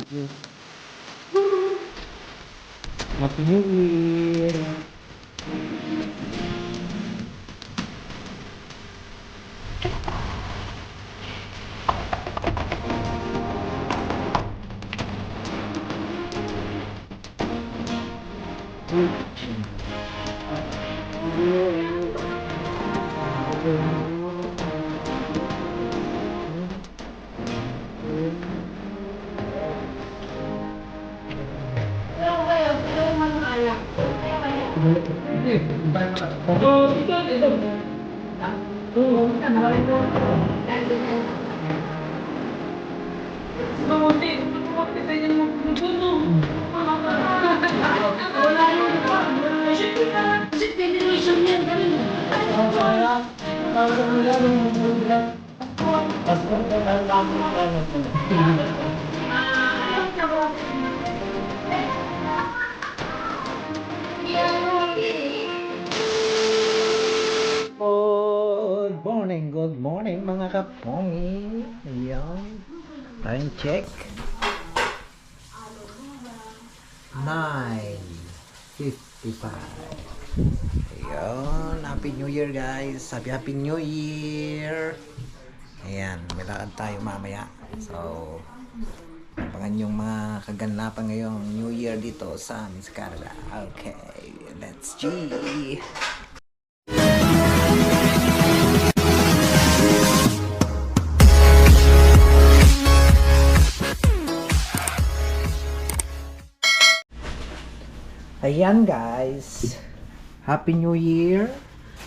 Happy New Year! Good morning mga kapongi. Ayan. Time check. 9:55. Ayan. Happy New Year guys. Happy New Year. Ayan. May lakad tayo mamaya. So, abangan yung mga kaganapan ngayong New Year dito sa Miss Canada. Okay. Let's G. Ayan guys, Happy New Year.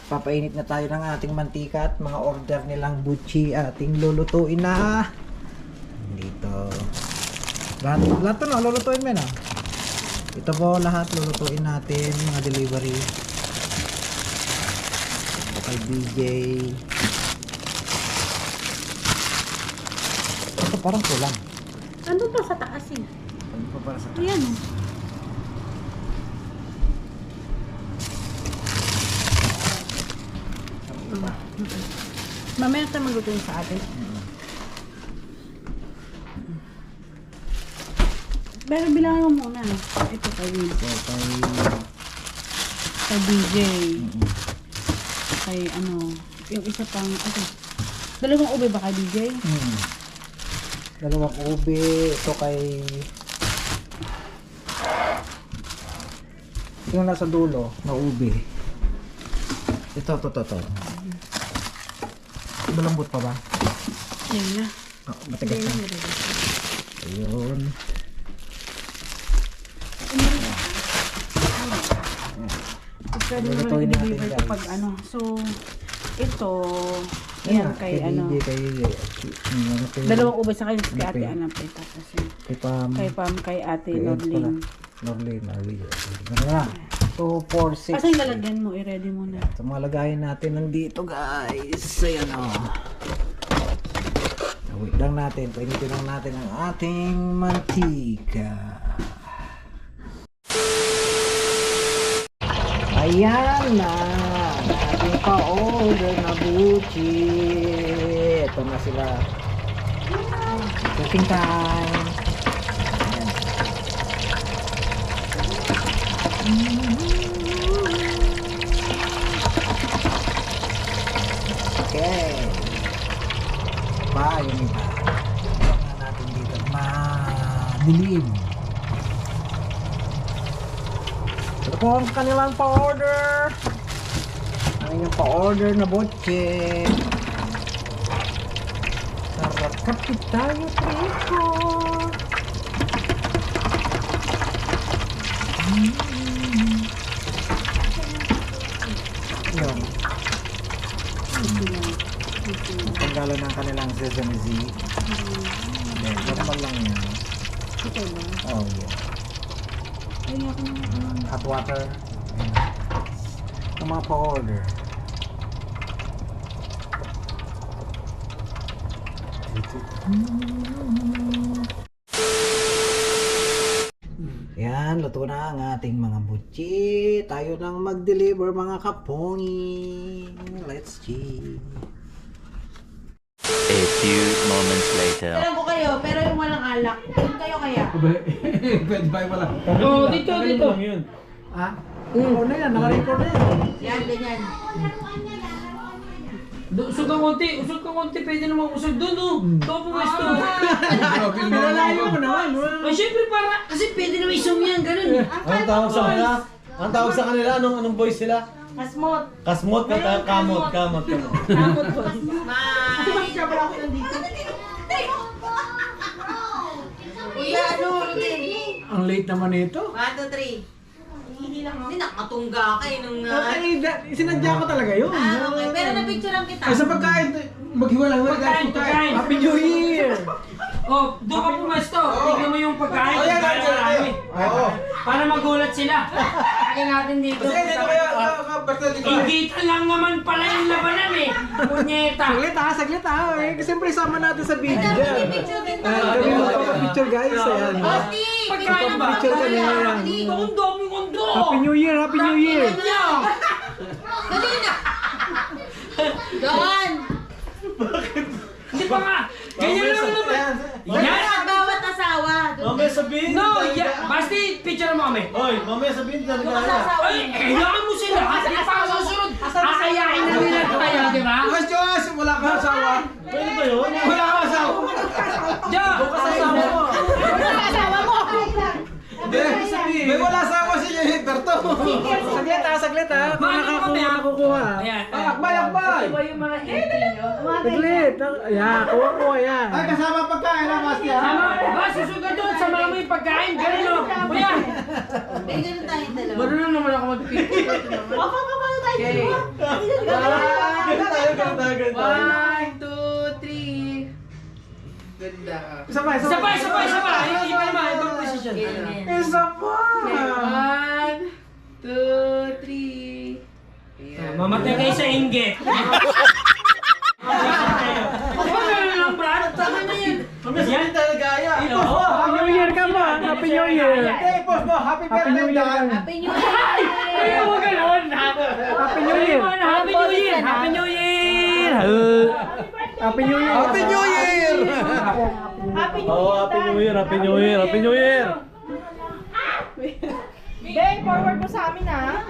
Papainit na tayo ng ating mantika at mga order nilang butchi ating lulutuin na. Dito. Lahat na, lulutuin mo na. Ito po lahat lulutuin natin, mga delivery. Ito kay DJ. Ito parang kulang. Ano pa sa taas eh? Ano pa para sa taas? Ayan. Mamaya tayo maglutuin sa atin. Pero bilangan mo muna. Ito kay DJ. Kay ano, yung isa pang, ito. Dalawang ube ba kay DJ? Dalawang ube. Ito kay yung nasa dulo na ube. Ito. Malambot pa ba? Yan na. Oh, matigas na. Ayun. Pwede mo rin i-deliver ito pag ano. So, ito, yan kay ano. Dalawang ube sa kayo kay Ate Ana pa ito. Kay Ate Norlene. Ano na? 2, 4, 6. Kasi lalagyan mo, i-ready mo na. Ito mga lagayin natin nandito guys. Ayan o. Wait lang natin. Painitin lang natin ang ating mantika. Ayan na. Ating pa-order na butchi. Ito na sila. Cooking time. Okay. Pa, yung iba. Ito na natin dito. Madilim. Ito po ang kanilang pa-order. Ang inyong pa-order na butche. Sarap kapit tayo, priko. Yun. Tanggalan ng kanilang sesame seed. Normal lang yan. Ito ba? Oh, yeah. Ayun ako naman. Hot water. Ang mga pa-order. Yan, luto na ang ating mga butchi. Tayo nang mag-deliver mga kapongi. Let's see. A few moments moments later. Alam ko kayo, pero yung walang alak. Doon kayo kaya. Pwede ba wala? Oo, dito. Ah? Oo na yan, naka-record na yan. Yan, ganyan. Usog kang konti, pwede naman usog doon, no? Topo pwesto. Pinalayo mo naman. Ay, syempre para, kasi pwede naman isum yan, ganun eh. Anong tawag sa kanila? Ang tawag sa kanila, anong voice sila? Kasmot. Kasmot, kamot. Kamot po. Bakit ka pala ako nandito? Kuya, ano? Ang late naman ito. 1, 2, 3. Hindi nakatungga ka eh nung... Sinadya ko talaga yun. okay. Pero na-picturean kita. Sa pagkain, maghiwalay Pagkain. Happy New Year! Oh, doon ka pumesto. Tignan mo yung pagkain. Oh, yan, Pagkain yan, yan. namin. Oo. Para magulat sila. Kaya natin dito. Inggitan lang naman pala yung labanan eh. Punyeta. Saglit ha. Siyempre sama natin sa video dyan. Picture din Kami magpapapicture guys. Ayan. Bosti! Pagkain ba? Picture kami ngayon. Kondo, may kondo. Happy New Year! Happy New Year! Dali na! Doon! Hindi pa nga. Ganyan lang naman. Yan. At bawat asawa. Mamaya sabihin. No, basti, picture mo kami. Oy, mamaya sabihin na Yung asasawa. Ay, kailangan mo sila. Hindi pa ako susunod. Akayain na nila tayo, di ba? Diyos, wala kang asawa. Pwede ba yun? Wala kang asawa. Diyan. Asawa mo. Asawa mo! May wala asawa si Hector to. Saglit ha. Kung Maano kami, ha? nakukuha. Ayan. Akbay. Ito yung mga entry nyo. Saglit. Ayan, kuha yan. Ay, kasama pagkain na, Basti ha? Sama, ba, susugat doon. Sama mo yung pagkain. Ganun o. Kuya. May ganun tayong dalawa. Marunong naman ako mag-picture. Papa, paano tayo Okay. dalawa? 1, 2, 3. Sabay. Sabay. Iba naman. Ibang position. Isa pa. 1, 2, 3. Mamatay kayo sa inggit. Ano lang, Brad? Tama na yan. Yan talaga gaya. Happy New Year ka ba? Happy New Year. Hey, boss mo, happy Happy New birthday. Year. Happy New Year! Ay, huwag ganun. Happy New Year. Happy New Year. Happy New Year. Happy New Year. Happy New Year. Happy New Oh, Happy New Year, Happy New Year, Happy New Year. Day, forward mo sa amin ha.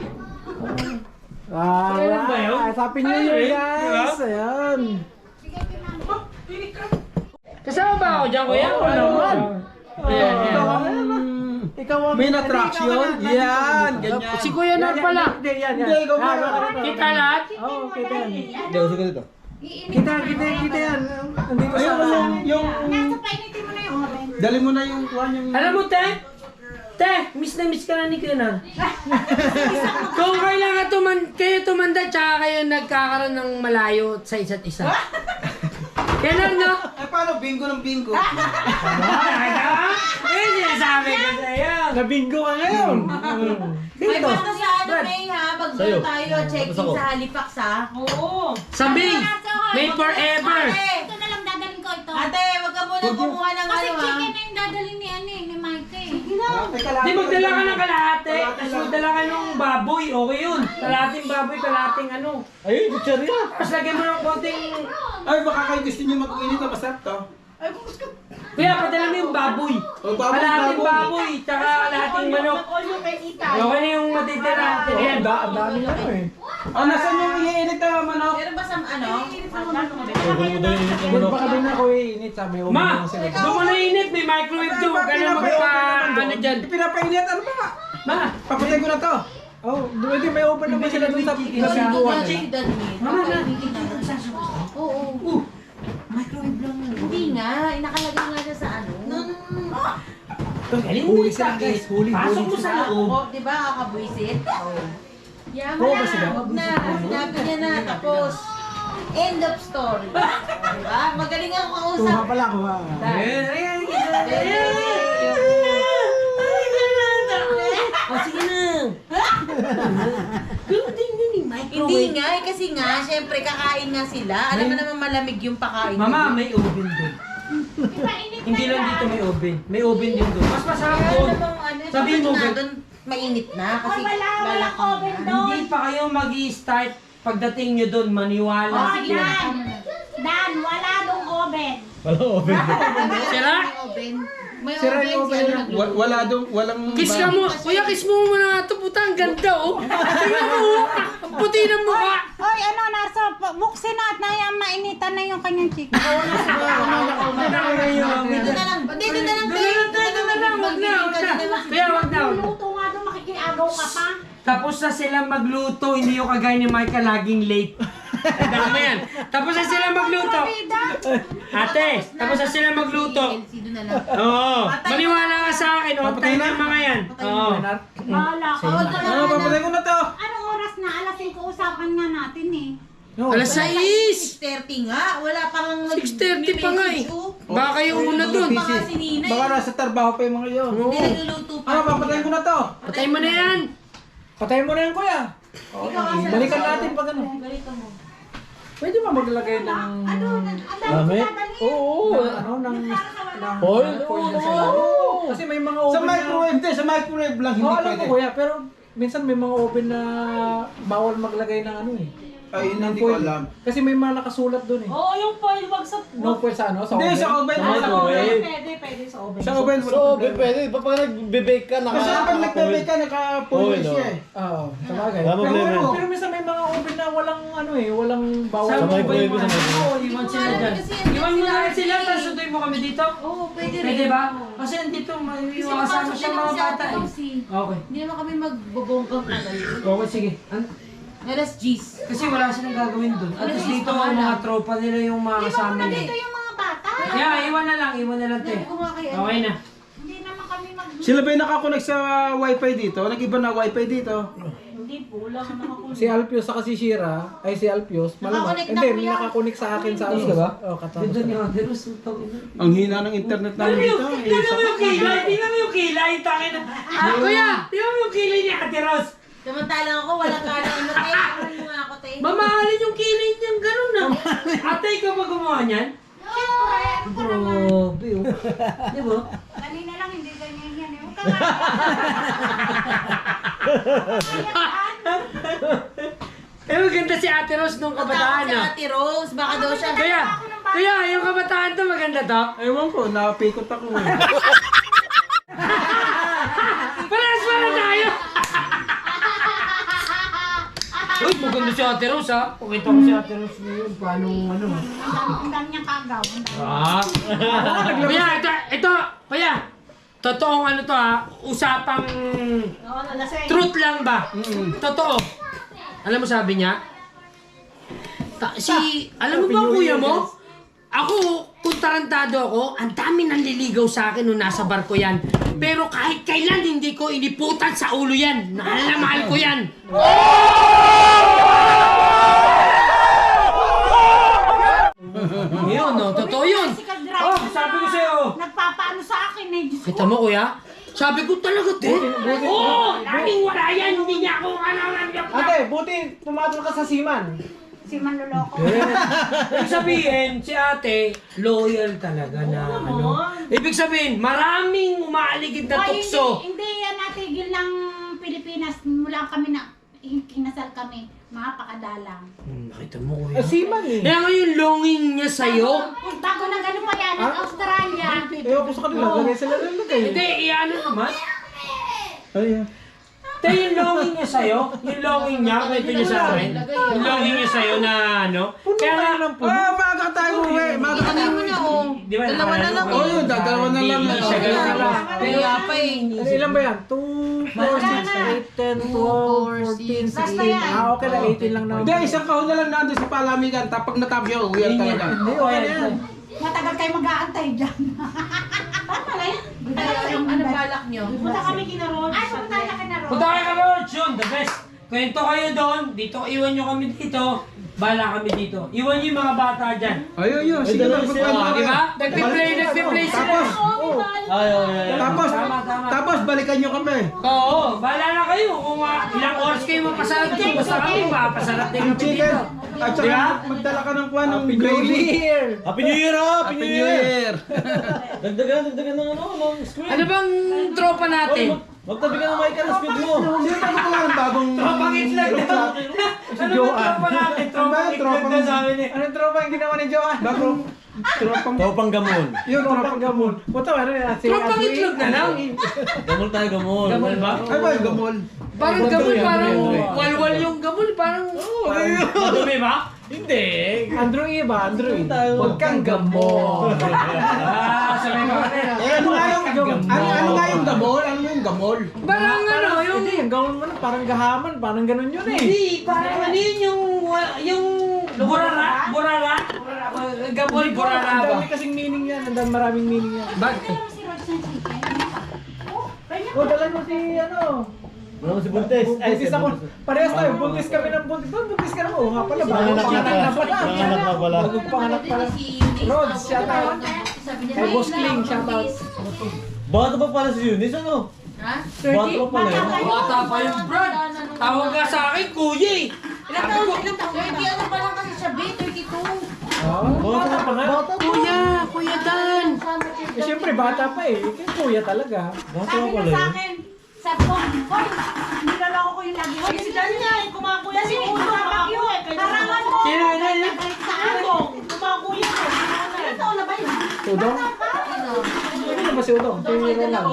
Kailan ba yun? Happy New Year guys. Ayan. Kasama ba ako dyan, kuya? Oo naman. Ayan. Ikaw ang Main attraction? Yan, ganyan. Si Kuya Nor pala. Hindi, yan. Hindi, ikaw Ah, ba? Kita lahat? Oo, kita yan. Hindi, usog ka dito. Kita yan. Nandito sa... Yung... Dali mo na yung kuhan yung... Alam mo, Te, miss na miss ka na ni Kuya Nor. Kung kailangan kayo tumanda, tsaka kayo nagkakaroon ng malayo sa isa't isa. Kaya Nor, no? Ay, paano? Bingo ng bingo. Eh, sinasabi ko sa'yo. Nabingo ka ngayon. May basta sa ano, May ha? Mag-doon tayo, checking sa Halifax ha? Oo. Sabi, made forever. Ito na lang dadalhin ko ito. Ate, wag ka muna kumuha ng Kasi ano ha? chicken na yung dadalhin ni ni Mike eh. Di magdala ka ng kalahati, tapos magdala ka ng baboy, okay yun. Kalahating baboy, kalahating ano. Ayun, kutsarya. Tapos lagyan mo ng konting... Ay, baka kayo gusto nyo mag-uinit na masarap to. Kuya, padala mo yung baboy. Oh, baboy, Kalahating baboy. baboy, tsaka kalahating manok. Okay na yung matitira. Ayan. Ang dami na eh. Oh, nasan yung iinit na manok? Meron ba sa ano? Doon pa kami na ko init sabi ko. Ma, doon mo na init, may microwave doon. Huwag ka na ano dyan. Pinapainit, ano ba? Ma, Papatay ko na to. Oh, doon may open naman sila doon sa pinabiguan. Mama na. Oo. Microwave lang. Hindi nga. Nakalagay nga siya sa ano. Huli sila guys, huli. pasok mo sa loob. Oo, di ba kakabwisit? Yaman Oo, ba na. sila? Huwag na. Sinabi niya na. Tapos, end of story. Diba? Magaling ako kausap. Tuha pala ako ha. O sige na. Hindi nga, kasi nga, syempre kakain nga sila. Alam mo naman malamig yung pakain. Mama, may oven doon. Hindi lang dito may oven. May oven din doon. Mas masarap doon. Sabihin mo, na doon mainit na kasi Walang oven na. doon. Hindi pa kayo mag-i-start pagdating nyo doon, maniwala. Dan, wala dong oven. Sira? May Sira yung oven na. Wala doon, walang... Kiss ka mo. Kuya, kiss mo muna nga ito. Puta, ang ganda oh. Tingnan mo oh. Ang puti ng mukha. Oy, ano, nasa buksin na at mainitan na yung kanyang chick. Dito na lang. Dito na lang, Dito na lang. Wag na. Kaya wag na. Luto nga doon, makikiagaw ka pa. Tapos na sila magluto. Hindi yung kagaya ni Michael laging late. Tandaan mo yan. Tapos na sila magluto. Ate, tapos na sila magluto. Oo. Maniwala ka sa akin. On time yung mga yan. Oo. Bahala ka. Ano, papatay ko na to. Anong oras na? Alas 5 usapan nga natin eh. Alas 6. 6:30 nga, wala pang 6:30 pa nga eh. Baka kayo una dun. Baka si Nina. Baka nasa trabaho pa yung mga yun. Oo. Hindi nagluluto pa. Ano, papatay ko na to. Patay mo na yan. Patayin mo na yan, kuya. Balikan natin pag ano. Pwede ba maglagay ng... Ano, ang dami ko dadalhin. Oo, ano, ng... Foil? Oo. Kasi may mga oven Sa microwave din, sa microwave lang, Oo, hindi alam ko, pwede. kuya, pero minsan may mga oven na bawal maglagay ng ano eh. Ay, yun Ng hindi ko foil. alam. Kasi may mga nakasulat doon eh. Oo, yung foil wag sa... No foil sa ano? Sa Hindi, oven? sa oven. Sa Sa microwave. Pwede sa oven. Sa oven, So, pwede. Pag nag-bake ka, Kasi pag nagpapay ka, naka-foil siya eh. Oo, sabagay. Wala problema. Pero minsan may mga oven na walang ano eh, walang bawal. Sa microwave, microwave. sa microwave. Oo, iwan sila dyan. Iwan mo na rin sila, tapos sunduin mo kami dito. Oo, pwede rin. Pwede ba? Kasi andito, may kasama siya mga bata eh. Okay. Hindi naman kami magbobonggang ano. Okay, sige. Alas G's. Kasi wala silang gagawin doon. At least dito ang mga tropa nila yung mga kasama Dito nila. yung mga bata. Kaya iwan na lang te. Okay na. Hindi naman kami Sila ba yung nakakonect sa wifi dito? Nag-iba na wifi dito? Hindi po, wala ka nakakulit. Si Alpios sa si Shira, ay si Alpios, malamang. Nakakonect na Hindi, po may yan. nakakonik sa akin sa ano. Diba? Oo, katapos. Ganda ni Ate Rose. Utang ina. Ang hina ng internet namin dito. Tingnan mo yung kilay. Tingnan mo yung kilay. Tangin na. Kuya, tingnan mo yung kilay ni Ate Rose. Samantalang ako, wala ka na ano. Tayo, ano mo nga ako, tayo. Mamahalin yung kilay niyang gano'n na. Ate, ikaw ba gumawa niyan? Siyempre, ano ko naman. Grabe oh. Di ba? Kanina lang, hindi ganyan yan eh. Huwag ka Eh, maganda si Ate Rose nung kabataan Si ah. Ate Rose, baka daw siya. Kaya, yung kabataan to maganda to. Ewan ko, napikot ako eh. Parehas pala tayo! Uy, maganda si Ate Rose ha. Pakita ko si Ate Rose ngayon. Paano ano. Ang dami niyang kagaw. Ang dami. Ah. Kuya, ito, kuya. Totoong ano to ha. Usapang Oo, nalasing. truth lang ba? Totoo. Alam mo sabi niya? Alam mo ba kuya mo? Ako, kung tarantado ako, ang dami nanliligaw sa akin nung nasa barko yan. Pero kahit kailan hindi ko iniputan sa ulo yan. Mahal na mahal ko yan. Yun, no? Totoo yun. Sikat driver Oh, sabi ko sa'yo. Nagpapaano sa akin eh. Diyos ko. Kita mo kuya? Sabi ko talaga, te. Oo, laging wala yan. Hindi niya ako Ate, buti tumatol ka sa Siman. Si Manloloko. Ibig sabihin, si ate, loyal talaga na ano. Ibig sabihin, maraming umaaligid na Ay, tukso. Hindi yan natigil ng Pilipinas. Mula kami na kinasal kami. Mapakadalang. Nakita mo kuya. Siman eh. Kaya ngayon, longing niya sa'yo. Bago na gano'n pa yan, ng Australia. Ewan ko sa kanila, lagay sila lagay. Hindi, iano naman. Ayan. Te, yung longing niya sa'yo, yung longing niya, kwento niya sa akin, yung longing niya sa'yo na ano. Kaya nga, Ah, maaga tayo uwi. Maaga ka na Ano uwi. na oh. di ba Dalawa na lang Oh, yun, dalawa na lang. Hindi siya ganun lang. Kaya pa eh. Ano, ilan ba yan? 2, 4, 6, 8, 10, 12, 14, 16. Ah, okay lang, 18 lang naman. Hindi, isang kahon na lang nandun sa palamigan. Tapos natapos yun, uwi talaga. Hindi, okay na yan. Matagal kayo mag-aantay dyan. Tama na yan. Ano balak nyo? Punta kami kinaroon. Ay, pupunta na kinaroon. Punta kayo kami, yun, the best. Kwento kayo doon, dito, iwan nyo kami dito. Bala kami dito. Iwan nyo yung mga bata dyan. Ayun, sige na. Oh, di ba? Nagpi-play sila. Tapos balikan nyo kami. Oo, bala na kayo. Kung ilang oras kayo mapasarap dyan, basta kami, mapasarap din Yung kami chicken. dito. At Di ba? saka magdala ka ng kuha ng gravy. Happy New Year ha! Happy New Year! Dagdagan ng ano, ng screen. Ano bang tropa natin? Magtabi ka ng mic ng speed mo. Sino ba ito ang bagong... Tropang itlog na. Ano bang tropa natin? Tropang itlog na sabi niya. Anong tropa yung ginawa ni Joan? Tropang gamol. Yung tropang gamol. Puto, ano yan? Tropang itlog na lang. Gamol tayo, gamol. Gamol ba? Ay ba yung gamol? Parang gamol, parang walwal yung gamol, parang... Madumi ba? Hindi. Andrew E ba? Andrew E. Huwag kang gamol. Sabi ko kanina. Ano nga yung gamol? Ano yung gamol? Parang ano, yung... Hindi, yung gamol mo na parang gahaman. Parang ganun yun eh. Hindi, parang ano yun yung... Burara? Burara? Gamol, burara Ang ba? dami kasing meaning yan. Ang dami maraming meaning yan. Bakit? Si Rod ng chicken. O, dala mo si ano. Ano si Buntes? Buntis ako. Parehas tayo. Buntis kami ng buntis. Ba't buntis ka na mo? Nga pala. Bago Nanganak panganak na pala. Nanganak na pala. Bago panganak pala. Rod, shout out. Kay Boss Kling, shout out. Bata pa pala si Eunice, ano? Ha? Bata pa pala yun. Bata pa yung Brad. Tawag ka sa akin, kuya eh. Ilang taon? 30 ano pa lang kasi siya, B, 32. Bata pa pa nga. Kuya Dan. Eh, siyempre, bata pa eh. Kaya kuya talaga. Bata Sabi pa pala na sa yun. akin, sabi ko, hoy, niloloko ko yung lagi. Hoy, si Dan nga, kumakuya si Udo, kumakuya. Harangan mo. Sino yun? Sa Udong, kumakuya ko. Ilan taon na ba yun? Udong? Ano ba si Udong? 2 years old lang.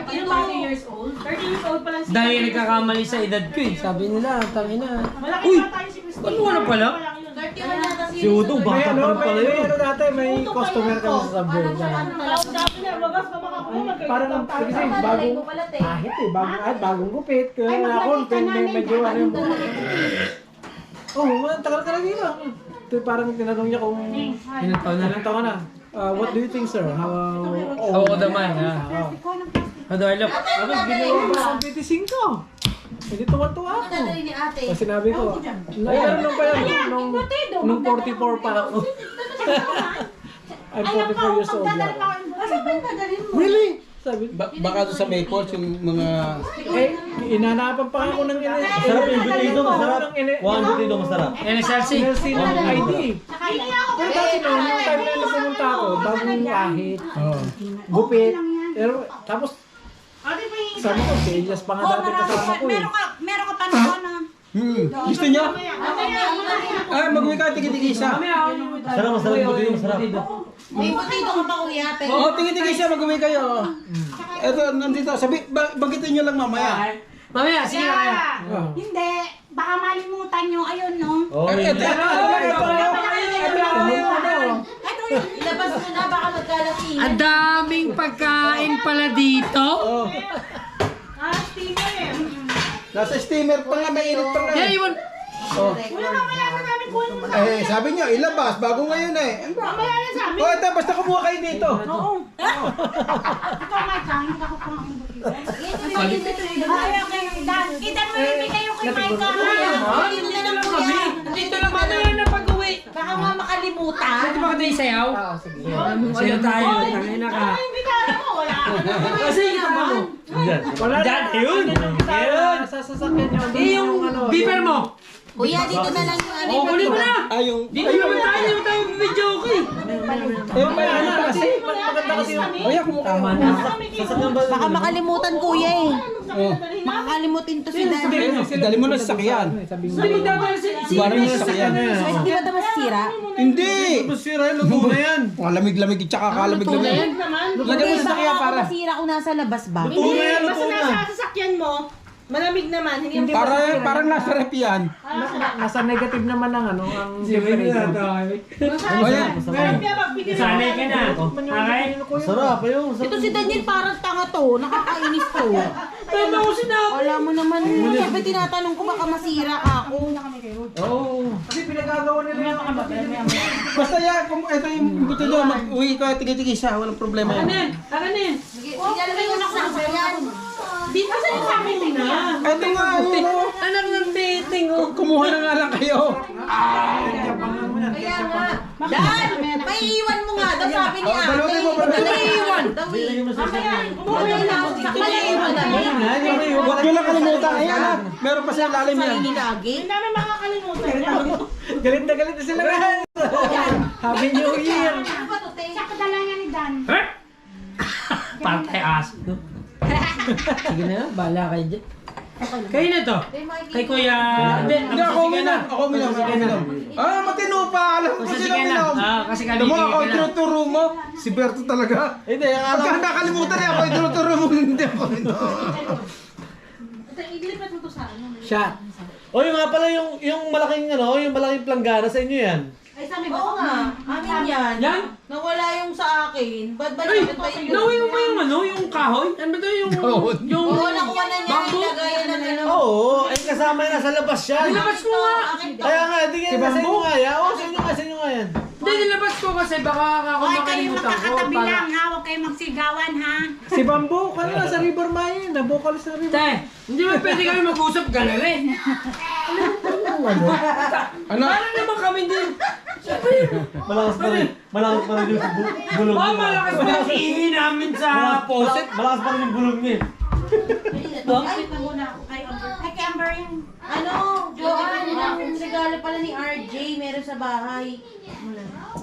32 years old. 30 years old pa lang si Dahil nagkakamali sa edad ko eh. Sabi nila, tangina. Malaki Uy! pa tayo si Christine. Ano ano pala? 31 yata si Si Udong, May bata ano, pa rin pala may yun. ano dati, may customer kami sa Subway. Sabi niya, magas ka makakuha. Parang ang kasi bagong ahit eh, bagong gupit. Kaya ako, medyo ano yung oh, tagal ka na dito. Parang tinanong niya kung Ilang taon na? ilang taon ka na. What do you think, sir? How How old am I? How do I look? Ano, ginawa mo ang 25. Hindi tuwa-tuwa ako. Dadali ni ate. O sinabi ko, nung pa yan, nung 44 pa ako. I'm 44 years old na ako. Kasi ba yung dadalhin mo? Really? Sabi, Baka doon sa Maples yung mga... eh, inanapan pa ako ng Masarap yung butido, masarap. One butido, masarap. NSLC. Nurse ng ID. Nakahingi ako. Pero dati noon, yung time na pumunta ako, bagong ahit, gupit. Pero, tapos, sama ko, si Elias pa nga dati kasama ko eh. Meron ka pa na. Gusto nyo? Ah, mag-uwi ka, tigi-tigisa. Masarap, masarap yung butido, masarap. May butido ka pa kuya ate. Oo, tigi-tigisa, mag-uwi kayo. Eto, nandito. Bagitin nyo lang mamaya. Mamaya, sige kaya. Hindi. Baka malimutan nyo. Ayun, no? Oh, Ito. Ilabas mo na, baka magkalating. Ang daming pagkain pala dito. Nasa steamer pa nga, mainit pa nga. Kaya iwan. Eh, sabi nyo, ilabas, bago ngayon eh. Mamaya na sa amin. O, ito, basta kumuha kayo dito. Ikaw nga, Chang. Hindi ako kumain dito. Ay, okay. Dan, kita mo yung bigay yung kay Micah. Dito na lang kuya. Dito lang kami na pag-uwi. Baka nga makalimutan. Pwede ba kayo sayaw? Sige. Sayaw tayo. Tangina ka. Ay, imbitahan mo. Wala. Kasi naman. Wala Dyan, yun. Yun. Sa sasakyan nyo. Eh, yung beeper mo. Kuya, dito na lang yung ano. O, kunin mo na. Ah, yung... Dito naman tayo. Dito tayo video ko eh. Yung banana kasi, maganda kasi yung... Ay, kumuha Tama kayo. na. Baka makalimutan kuya eh. Makakalimutin to si daddy. Dali mo na sa sakyan. Sabi Hindi mo dapat Barang yung sakyan. Di ba ito masira? Hindi! Masira yung luto na yan. Mga lamig-lamig, tsaka kalamig-lamig. Lagyan mo sa sakyan para. Masira kung nasa labas ba? Luto na yan, luto na. sasakyan mo, malamig naman. Hindi Parang nasa rep yan. Nasa negative naman ang ano, ang temperature. O yan. Sanay ka na. Okay? Masarap yun. Ito si Daniel parang tanga to. Nakakainis to. Tama ko sinabi. Alam mo naman, sabi tinatanong ko baka masira ako. Oo. Kasi pinagagawa nila yung mga Basta yan, kung ito yung buto doon, mag-uwi ka, tigi-tigisa, walang problema yan. Anin? Anin? Ilalagay ko na sa yan. Di ba sa sabi mo na? Ito nga, Anak ng dating oh. kumuha na nga lang kayo. Kaya nga. Dan, may iwan mo nga. Daw sabi ni ate. Balutin mo, balutin mo. May iwan. Daw eh. Mamaya na ako. May iwan kami. Huwag nyo lang kalimutan. Ayan na, meron pa sa ilalim yan. Sarili lagi. Galit na sila guys. Happy New Year. Sa kadalangan ni Dan. Patay aso. Sige na, bahala kayo dyan. Kayo na to. Kay Kuya... Hindi, ako uminom. Ako uminom. Ah, matino pa paalam ko Kasi sila sige na. minom. Kasi Alam mo, ako kabibigay ka na. tinuturo mo. Si Berto talaga. Hindi, akala Pagka ko. nakalimutan niya ako, tinuturo mo hindi ako minom. Ililipat mo to sa ano. Shot. O yung nga pala yung malaking yung malaking planggana sa inyo yan. Ay, sa amin ba? Oo nga, amin yan. Yan? Nawala yung sa akin. Ba't ba Ay, namin ba yun? nawin mo ba yung yung kahoy? Ano ba ito yung... Yung... Oo, nakuha na niya. Bamboo? Ilagayan na nila. Oo, eh kasama na sa labas yan. Nilabas ko nga! Akin to. Kaya nga, hindi nga sa inyo nga yan. Oo, sa inyo nga yan. Hindi, nilabas ko kasi baka ako Hoy, kayo makalimutan ko. magkakatabi Para... lang ha. Huwag kayong magsigawan ha. Si Bambo, kanina sa River Maya, nabukal sa River. Te, hindi ba pwede kami mag-usap galere? Ano? Para naman kami din. Malakas pa rin yung bulong Oh, niya. malakas pa yung ihi namin sa poset. Malakas pa rin yung bulong niya. Ililipat na muna ako kay Amber. Ay, kay Amber yung... Ano, Joanne, ang regalo pala ni RJ, meron sa bahay.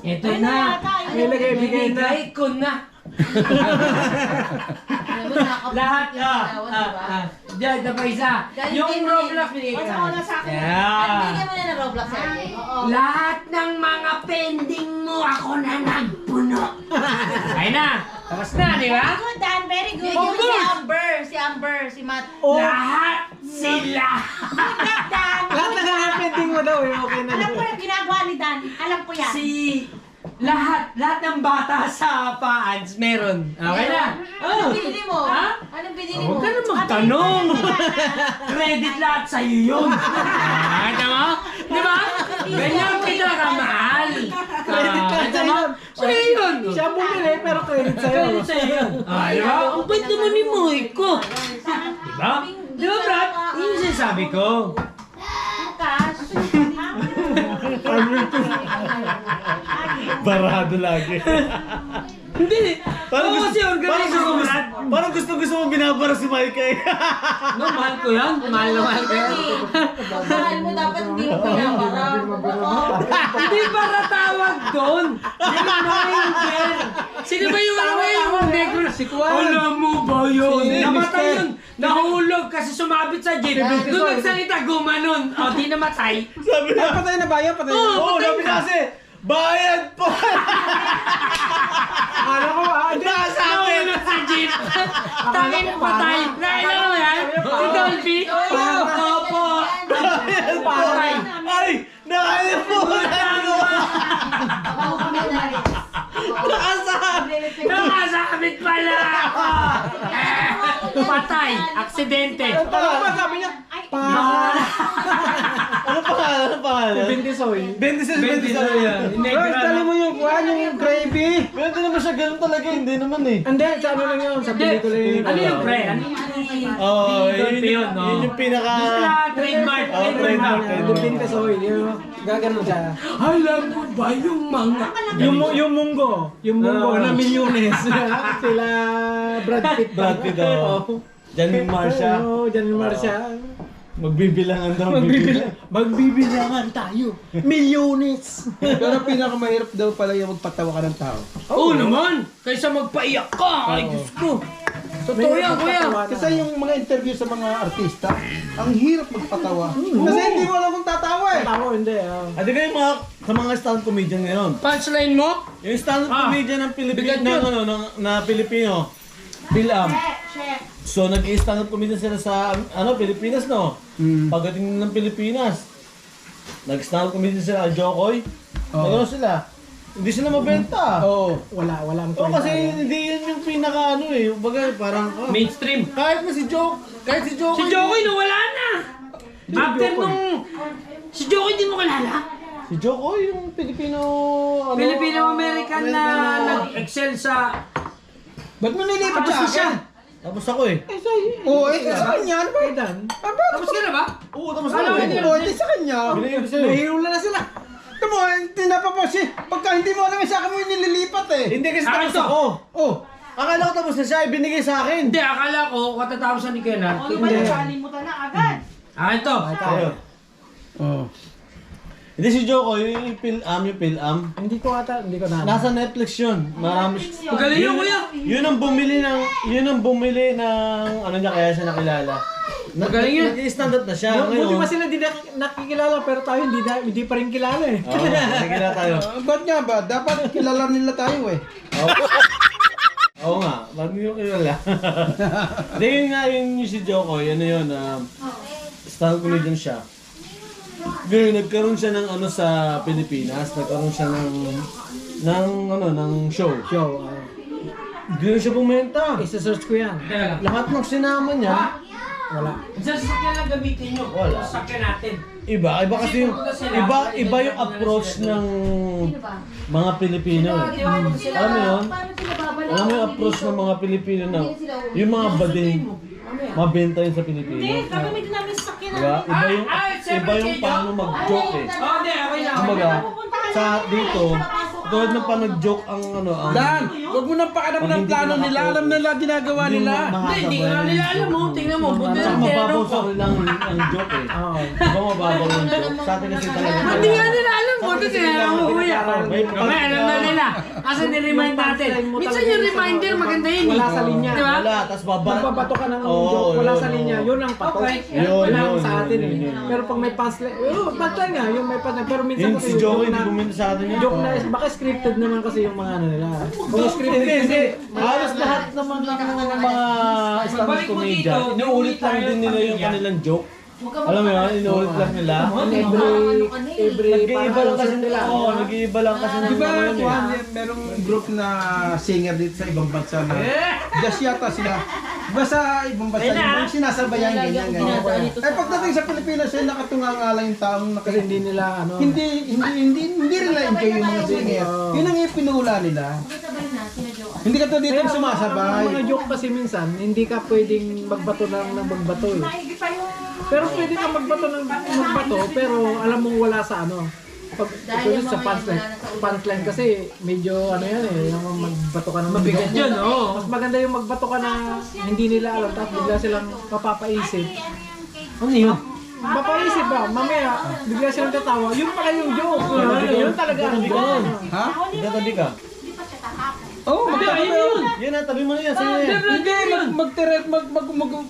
Ito na. Nilagay, bigay na. Binigay ko na. Alam mo, nakapagod Lahat. yung ginawa, diba? Diyan, na pa isa. Galing Yung din Roblox binigay What's ka. ako na sa akin? Ano, Yeah. bigyan mo na ng Roblox, RJ? Lahat ng mga pending mo ako na nagpuno. Ayun na. Tapos na, di ba? Good, Dan. Very good. Bigyan mo good. si Amber, si Matt. Lahat sila. Good luck, Dan. Lahat na nakapending mo daw, okay na Alam ko daw. yung ginagawa ni Dan. Alam ko yan. Lahat ng bata sa Paans meron. Okay na? Anong binili mo? Ha? Anong binili mo? Huwag ka na magtanong. Credit lahat sa'yo yun. Kita mo? Di ba? Ganyan kita kamahal. Credit lahat Kita sa'yo mo? yun. Sa'yo yun. Siya bumili, pero credit sa'yo. Credit sa'yo yun. Di ba? Ang bait naman ni Moy ko. Di ba? Di ba, Brad? Yun yung sinasabi ko. Cash. Barado lagi. Hindi. Oo, kasi organizer ko, Brad. Parang gusto mo binabara si Mike eh. No, mahal ko yan. Mahal na mahal ko yan. Mahal mo, dapat hindi mo pinapara. Hindi para tawag doon. Reminder. Sino ba yung yung negro? Si Kwan. Alam mo ba yun? Namatay yun. Nahulog kasi sumabit sa jeep. Doon nagsalita, gumanon. O, di namatay. Sabi na. Patay na ba yan? Patay na. Oo, sabi na kasi, bayad po! Akala ko, Nahulog sa jeep. Tangin patay. Nailan mo yan? Si Dolphy? Opo. Patay. Ay! Nakalimutan ko! Nakasabit pala ako. Patay. Aksidente. Ano ba sabi niya? Ano pangalan? Bendisoy. Bendisoy yan. Guys, dali mo yung kuhan, yung gravy. Pero hindi naman siya ganun talaga, hindi naman eh. Hindi, sa ano lang yun, sa pelikula yun. Ano yung pre? Ano yung Oo, Dolphy yun, no? yun yung pinaka... Trademark. Oh, trademark. Yung Bendisoy, yung gaganon siya. Alam mo ba yung mga... Yung munggo na milyones. Sila Brad Pitt. Brad Pitt, oo. Janine Marcia. Oo, Janine Marcia. Magbibilangan daw. Magbibilangan tayo. Milyones. Pero pinakamahirap daw pala yung magpatawa ka ng tao. Oo naman! Kaysa magpaiyak ka! Ay, Diyos ko! Totoo yan, kuya! Kasi yung mga interview sa mga artista, ang hirap magpatawa. Kasi hindi mo alam kung tatawa eh. Ako, hindi. Adi kayo sa mga stand-up comedian ngayon. Punchline mo? Yung stand-up comedian ng Pilipino, bigat yun. na Pilipino, Pilam. So nag-stand-up comedian sila sa Pilipinas, no? Pagdating ng Pilipinas, nag-stand-up comedian sila, Jokoy. Nagano sila? Hindi sila mabenta. Oo, walang Oo, kasi hindi yun yung pinaka bagay, parang Mainstream. kahit si Si Jokoy nawala na! After nung... Si Jokoy di mo kilala? Si Jokoy yung Pilipino Filipino-American na nag-excel sa... Ba't mo nilipat Tapos sa na siya! akin? Tapos ako eh. Oo, sa kanya. Ano ba? Dan. Tapos ka na ba? Oo, tapos Alam ako mo, eh. Oo, hindi sa kanya. Binigay ko sa'yo. Nahihula na sila. Ito mo, tinapapos eh. Pagka hindi mo alam sa akin mo yung nililipat eh. Hindi kasi Akin tapos to. ako. Oh, Akala ko tapos na siya, ibinigay sa akin. Hindi, akala ko katatapos ni Kenan. Ano ba yung kalimutan na agad? Akin to. Ayun. Oh. Hindi si Joko, yung Pil-Am. Hindi ko na. Nasa Netflix yun. Marami. Magaling yun, kuya. Yun ang bumili ng ano niya kaya siya nakilala. Magaling yun. Nag-stand up na siya. Buti Ngayon, pa sila hindi nakikilala pero tayo hindi pa rin kilala eh. Oo, nakikita tayo. Ba't nga ba? Dapat kilala nila tayo eh. Oo nga, ba't nyo kilala? Hindi yun nga yung si Jokoy, ano yun, stand-up comedian siya. Ngayon, nagkaroon siya ng ano sa Pilipinas, nagkaroon siya ng show. Show. Hindi na siya bumenta. Isa-search ko yan. Lahat ng sinama niya, Wala. Sa sasakyan lang gamitin nyo. Wala. Sasakyan natin. iba kasi yung, iba yung approach ng mga Pilipino eh. Alam mo yun? Alam mo yung approach ng mga Pilipino na, yung mga bading, mabenta yun sa Pilipinas. Hindi, kami may namin sakyan Diba? namin. Iba yung paano mag-joke eh. Oh, hindi. Okay lang. Kumbaga, sa dito, tulad ng paano nag-joke ang ano, ang... Dan, huwag mo nang pakialam ng plano nila. Alam nila ginagawa nila. Hindi nga nila alam mo. Tingnan mo. Buti lang Mababaw meron sa lang ang joke eh. Diba mababaw yung joke? Sa atin kasi talaga. Hindi nga nila alam mo. Ito sila mo kuya. Kamay alam na nila. Kasi ni-remind natin. Minsan yung reminder maganda yun. Wala sa linya. Di ba? Wala, tapos Magbabato ka ng Oo, joke, wala yun, sa linya, oo. yun ang pato. Okay. Yun, Wala yun, sa atin yun, eh. yun. Pero pag may punchline, punchline nga, yung may punchline. Pero minsan Yung kasi si Jokoy, hindi bumenta sa atin yun. joke na, baka scripted naman kasi yung mga ano nila. Kung scripted Hindi, kasi, halos lahat naman ng mga stand-up Balik mo comedian, dito, inuulit lang tayo din nila yung pamilya. kanilang joke. Alam mo yun, inuulit lang nila. every Nag-iiba lang kasi nila. Oo, nag-iiba lang kasi ng Di ba, mga yun eh. Juan, merong group na singer dito sa ibang bansa na just yata sila. Di ba sa ibang bansa, yung sinasabayan ganyan. Pagdating sa Pilipinas, ay nakatungangala yung taong Kasi hindi nila ano. hindi rin na-enjoy yung mga singer. Yun ang ipinula nila. Hindi ka to dito Kaya sumasabay. ang mga joke kasi minsan, hindi ka pwedeng magbato ng magbato eh. Pero pwede ka magbato ng magbato, pero alam mong wala sa ano. Pag ito sa punchline kasi medyo ano yan eh, yung magbato ka ng Mabigat joke. yun, oo. Mas maganda yung magbato ka na hindi nila alam, tapos bigla silang mapapaisip. Ano yun? Mapapaisip ba? Mamaya, bigla silang tatawa. Yun pala yung joke. Yun talaga ang joke. Ha? Tatabi ka. Oo, magkakaroon. Yun na, tabi mo na yan. Sa'yo na yan. Hindi,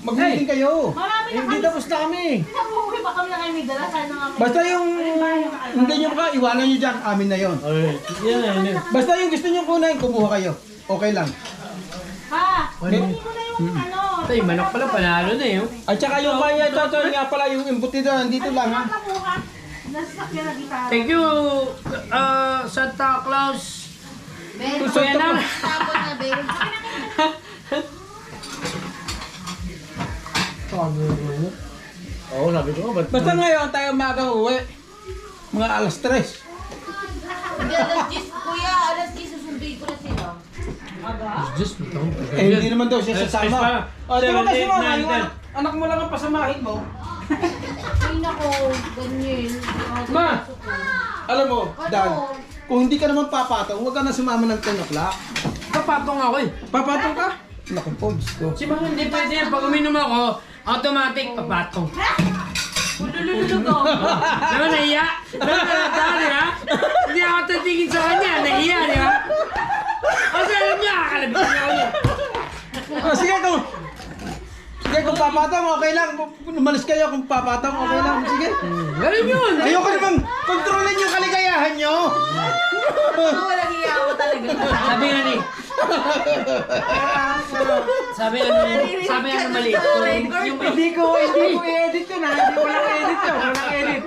mag-meeting kayo. Hindi tapos na kami. Nabuhay ba kami na kayo may dala? Sana nga may... Basta yung hindi nyo ka, iwanan nyo dyan, amin na yon. Okay, yan na, yan na. Basta yung gusto nyo kunain, kumuha kayo. Okay lang. Ha? Hindi mo na yung ano. Ito yung manok pala, panalo na yun. At saka yung kaya ito nga pala yung embutido nandito lang ha. Nakuha. Nasakyan na gitara. Thank you, Santa Claus. Ben, Kuya na. tapon na, Ben. Oo, sabi ko nga, ba't... Basta ngayon tayo magang uwi. Mga alas 3. Hindi, alas 10, kuya. Alas 10, susunduin ko na sila. Eh, hindi naman daw siya sasama. O, di ba kasi mo, 7, 8, 9, yung anak mo lang ang pasamahin mo. Ay, nako. Ganyan. Ma! Alam mo, Dad, kung hindi ka naman papatong, huwag ka na sumama ng 10 o'clock. Papatong ako eh. Papatong ka? Naku po, Diyos ko. Si Mang hindi pwede yan. Pag uminom ako, automatic papatong. Lulululog ako. Diba nahiya? Diba nalata, di ba? Hindi ako tatigin sa kanya. Nahiya, di ba? Kasi alam niya, kakalabit niya ako niya. Sige kung papatong, okay lang. Umalis kayo kung papatong, okay lang. Sige. Ganun yun. Ayoko namang kontrolin yung kaligayahan nyo. Walang iya ako talaga. Sabi nga ni. Sabi nga mali. Yung Hindi ko i-edit yun ha. Hindi ko lang edit yun. Walang edit.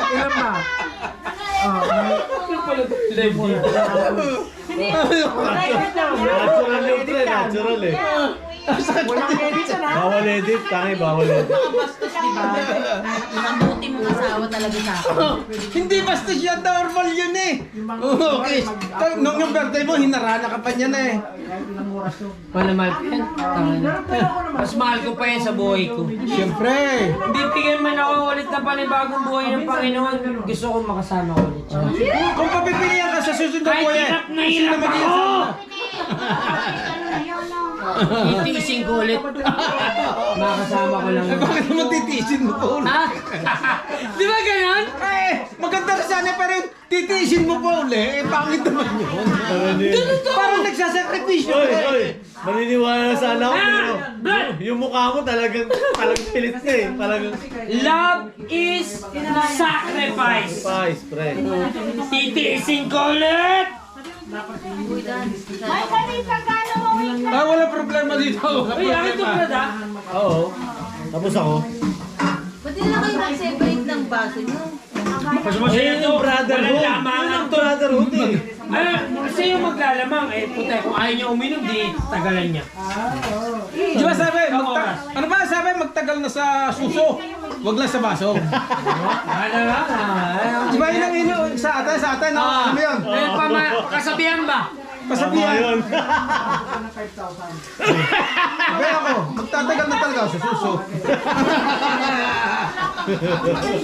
Ilan ba? Natural yung pre, natural eh. Walang edit yun ha. Bawal edit, tangi, bawal edit. Bastos, di ba? Mabuti mong asawa talaga sa akin. Hindi basta siya, normal yun eh. Okay. Nung yung birthday mo, hinarana ka pa niya na eh. Wala mahal ko yan. Mas mahal ko pa yan sa buhay ko. Siyempre. Hindi bigyan man ako ulit na panibagong buhay ng Panginoon. Gusto ko makasama ko ulit siya. Kung papipilihan ka sa susunod na Kahit buhay, hirap na sino hirap maging ako! asawa? Itiising ko ulit. Makasama ko lang. Eh, bakit naman titiisin mo pa ulit? Ha? Di ba ganon? Eh, maganda ka sana pero yung titiisin mo pa ulit. Eh, pangit naman yun. Ganun to! Parang nagsasakripisyo Hoy, ka hoy! eh. Maniniwala na sana ako, pero yung mukha mo talagang pilit na eh. Talagang Love is sacrifice. spice, pre. Titiisin ko ulit! May kanita gano'n mo wait lang. Ah, wala problema dito. Wala Uy, akin to, problema. Brad, ha? Oo. Tapos ako. Ba't di na kayo mag-separate ng baso nyo? Ayun yung brotherhood. Walang lamangan Yun yung brotherhood eh. Kasi yung maglalamang, puta, kung ayaw niya uminom, di tagalan niya. Di ba sabi, ano ba sabi, magtagal na sa suso, wag lang sa baso. Ano ba? Di ba yun ang ino sa atin, no? Ano yun? Kasabihan ba? Pasabihan. Ayun. Sabi ako, magtatagal na talaga sa suso.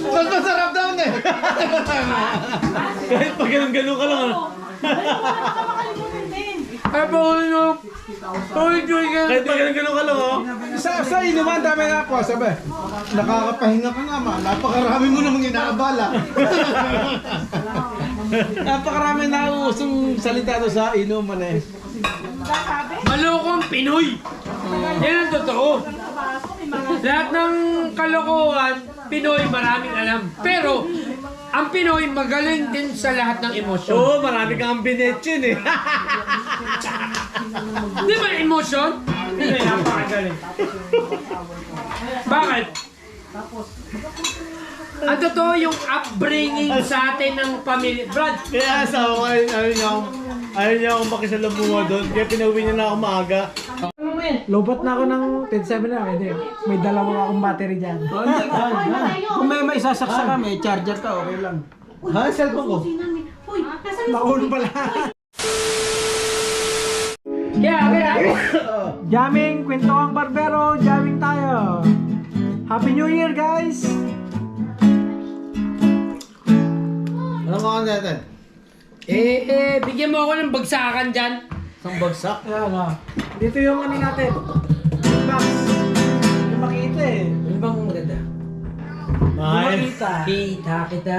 Mas masarap daw eh. Kahit pag ganun-ganun ka lang. ano. Ay, bawal nyo. Enjoy ka. Kahit pag ganun-ganun ka lang, oh. Sa inuman, dami nga ako. Sabi, nakakapahinga ka nga ma. Napakarami mo namang inaabala. Napakarami na usong salita doon sa inuman eh. Malokong Pinoy. Yan ang totoo. Lahat ng kalokohan, Pinoy maraming alam. Pero, ang Pinoy magaling din sa lahat ng emosyon. Oo, marami kang binetchin eh. Di ba emosyon? Pinoy, napakagaling. Bakit? Ang totoo yung upbringing sa atin ng pamilya. Brad, Kaya sa ako, ayaw niya akong makisalubunga doon. Kaya pinauwi niya na ako maaga. Lobot na ako ng 10-7 na. May dalawa akong battery dyan. Kung may isasaksa ka, may charger ka, okay lang. Ha? Cellphone ko? Uy, nasan yung Naul pala. kaya. Jamming, kwentuhang barbero, jamming tayo. Happy New Year, guys! Anong mga natin? Bigyan mo ako ng bagsakan dyan. Isang bagsak? Ayan, dito yung ano natin. Box. Yung makita eh. Ano bang maganda? Makita. Kita.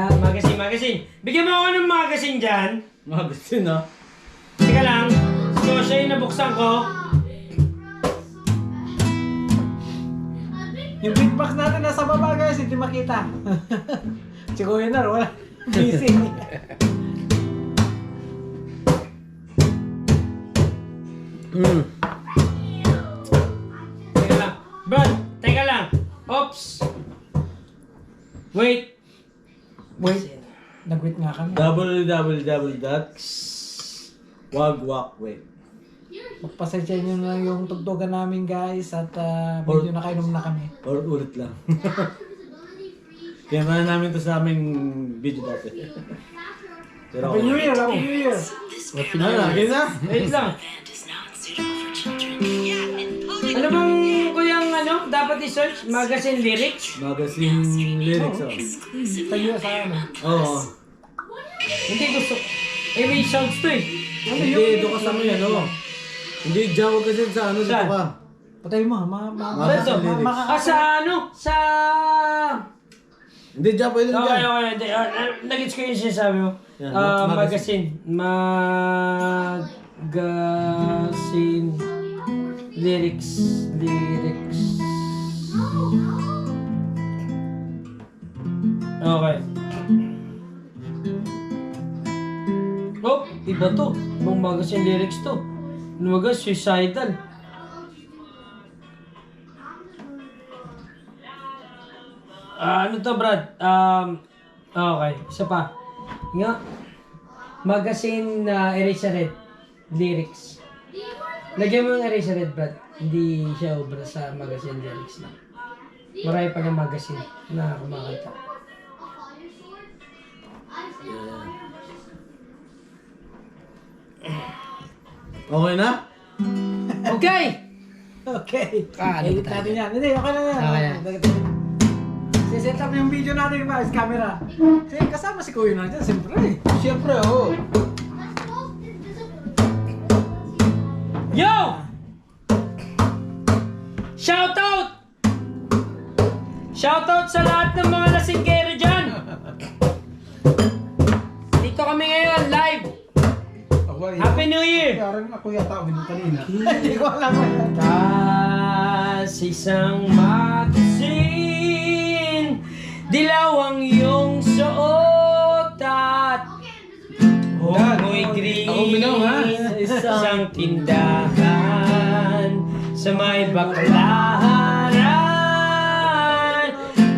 Magazine. Bigyan mo ako ng magazine dyan. Mga gusto na. Teka lang. So, siya yung nabuksan ko. Yung big box natin nasa baba, guys. Hindi makita. Si Kuya Nar, wala. Busy. Teka lang. Brad, teka lang. Oops. Wait. Nag-wait nga kami. www.wagwakway. Pagpasensya nyo na yung tugtugan namin, guys. At medyo nakainom na kami. Or ulit lang. Kaya na namin to sa aming video dati. Pero Happy New Year! Happy New Year! Lagi na? Wait lang. Ano bang kuyang dapat i-search? Magazine lyrics? Magazine lyrics, oh. Tayo sa ano. Oo. Hindi gusto. May sounds to eh. Hindi, doon ka sa mga ano. Hindi, Jawa kasi sa ano, dito Saan? ka. Patay mo, Ito. Sa ano? Sa... Hindi, Jawa, pwede Okay. na dyan. Nag-gets ko yung sinasabi mo. Yan, Magazine. Magazine. Lyrics. Okay. Oh, iba to. Ibang magazine lyrics to. Lumaga, suicidal. Ano to, Brad? Okay, isa pa. Nga. Magazine Eraserhead. Lyrics. Lagyan mo yung Eraserhead, Brad. Hindi siya obra sa magazine lyrics lang. Marami pa ng magazine na kumakanta. Okay na? Okay! Okay. Edit Natin yan. Hindi, okay na yan. Okay na. Siset up yung video natin, guys. Camera. Kasi kasama si Kuya Nar dyan, siyempre. Siyempre, oo. Yo! Shoutout! Shoutout sa lahat ng mga lasinggero dyan! Dito kami ngayon, live! Ako ba? Happy New Year! Parang ako yata uminom kanina. Hindi ko alam. Tas isang magasin, dilaw ang iyong suot at mo'y green. Ako uminom, ha? Isang tindahan sa may baklaran,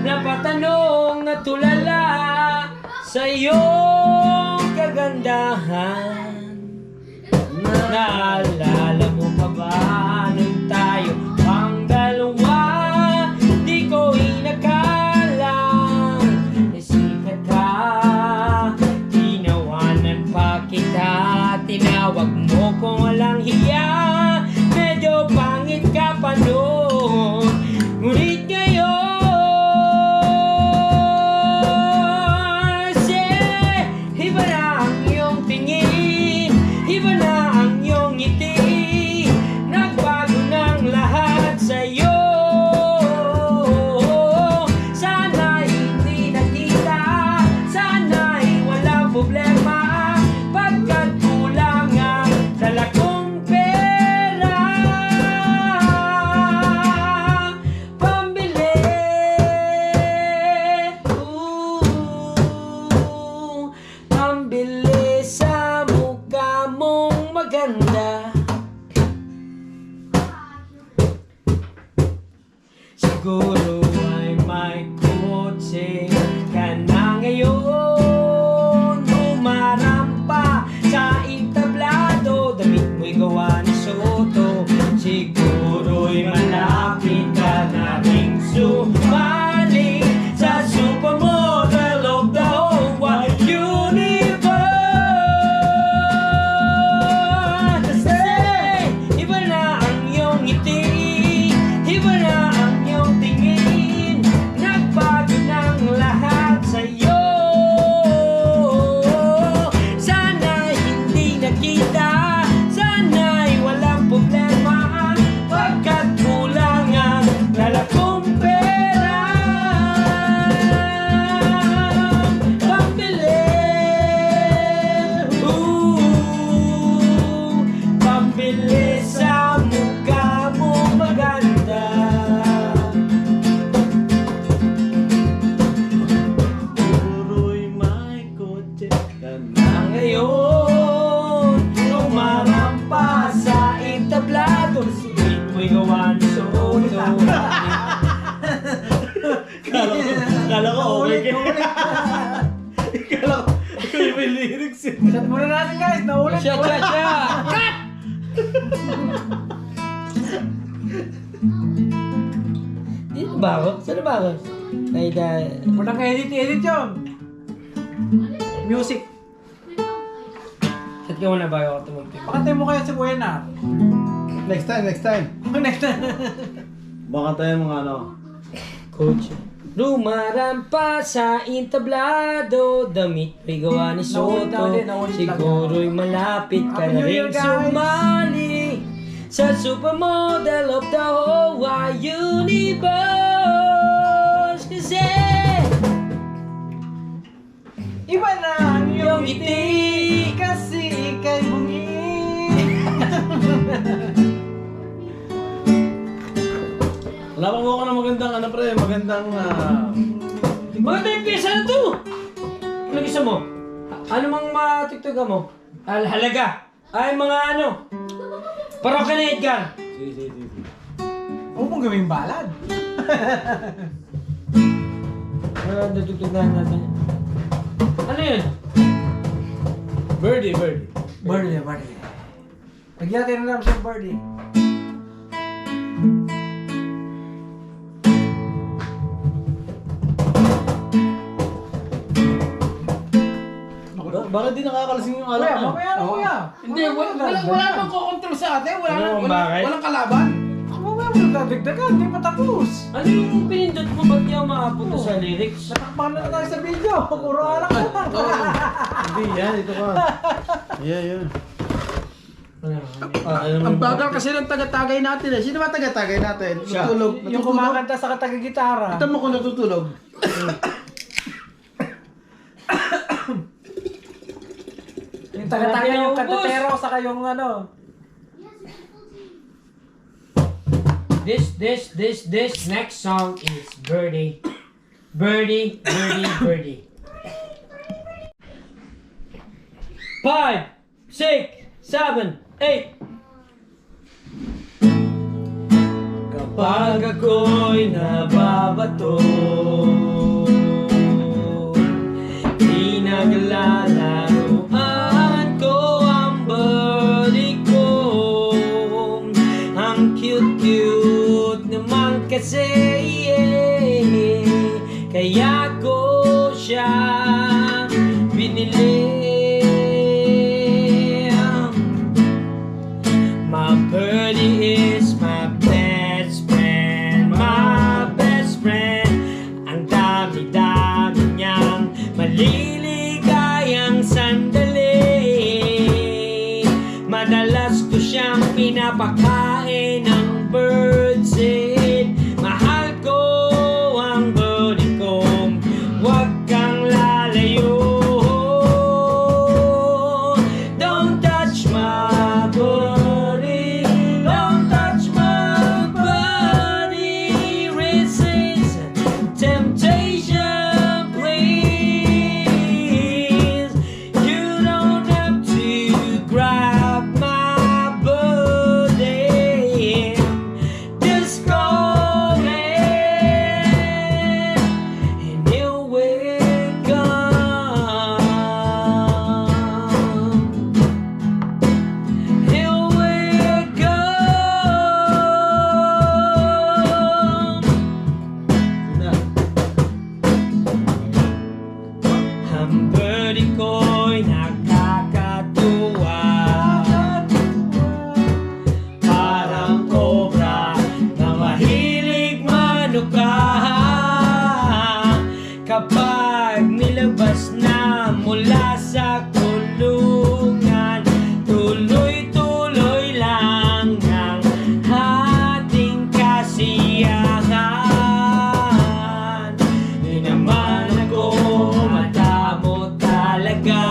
napatanong na tulala sa iyong kagandahan. Naalala mo pa ba nung tayo ang dalawa? Di ko inakalang nasikat ka. Tinawanan pa kita, tinawag mo kung walang hiya. Medyo pangit ka pa noon, ngunit ngayon iba na ang iyong tingin, iba na ang iyong ngiti, nagbago ng lahat sa'yo. Sana'y hindi nakita, sana'y walang problema, pagkat kulang ang dala kong pera. Pambili, pambili sa mukha mong maganda. Siguro ay may kotse ka na ngayon, umarampa sa entablado, damit mo'y gawa ni Soto. Siguro'y malapit ka na ring sumali sa supermodel of the whole wide universe. Say, iba na ang iyong ngiti, iba na ang iyong tingin, nagbago ng lahat sa'yo. Sana'y hindi nakita, sana'y walang problema, pagkat kulang ang dala kong pera. Pambili, pambili sa mukha mo maganda. Siguro'y may kotse ka na ngayon, umarampa sa entablado, sulit mo'y gawa ni Soto. Kala ko okay ka. Kala ko may lyrics eh. Shot muna natin guys, naulit. Shot! Cut! Dito ba ako? Saan ba ako? Ay, Walang edit yun. Music. Shot ka muna bago ako tumugtog. Pakantay mo kaya si Kuya na. Next time. Next time. Baka tayo mga ano. Coach. Lumarampa sa entablado, damit may gawa ni Soto. Naulit lang Siguro'y malapit ka Happy na New Year, rin guys! sumali sa supermodel of the whole wide universe. Kasi Iba na ang iyong yung ngiti, kasi ika'y bungi. Laban mo ako ng magandang ano pre, magandang maganda yung pyesa na to. Ano gusto mo? Ano mang matiktoga mo? Halaga. Ay mga ano? Parang ka na Edgar. Sige. Huwag mong gawing balad. Natutugnahan natin. Ano yun? Birdie. Birdie. Lagyan natin na lang sa birdie. Bakit di nakakalasing yung alak Kuya, niya? mamaya na kuya. Hindi, wala nang kukontrol sa atin. Ano bang bakit? Walang kalaban. Mamaya mo nagdadagdagan, hindi pa tapos. Ano yung pinindot mo? Ba't niya makapunta sa lyrics? Natakpan na tayo sa video. Puro alak na lang. Hindi yan, ito ka. Yeah. Ang bagal kasi ng taga-tagay natin eh. Sino ba taga-tagay natin? Siya. Natutulog. Yung kumakanta sa katagigitara. Ito mo kung natutulog. Yung Taga-taga yung katatero, saka yung ano. This next song is Birdie. Birdie, birdie, birdie. 5, 6, 7, 8. Kapag ako'y nababato, pinaglalarawan ko ang birdie ko. Ang cute-cute naman kasi, kaya ko siya binili. My birdie is my best friend, my best friend. Ang dami-dami niyang maliligayang sandali. Madalas ko siyang pinapakain ng birdseed. Mahal ko ang birdie ko, huwag kang lalayo. Don't touch my birdie, don't touch my birdie. Resist temptation, please. You don't have to grab my birdie. Just call it and it will come. It will come. Ang birdie ko'y nakakatuwa, parang cobra na mahilig manuka. Kapag nilabas na mula sa kulungan, tuloy-tuloy lang ang ating kasiyahan. Di naman ako madamo talaga,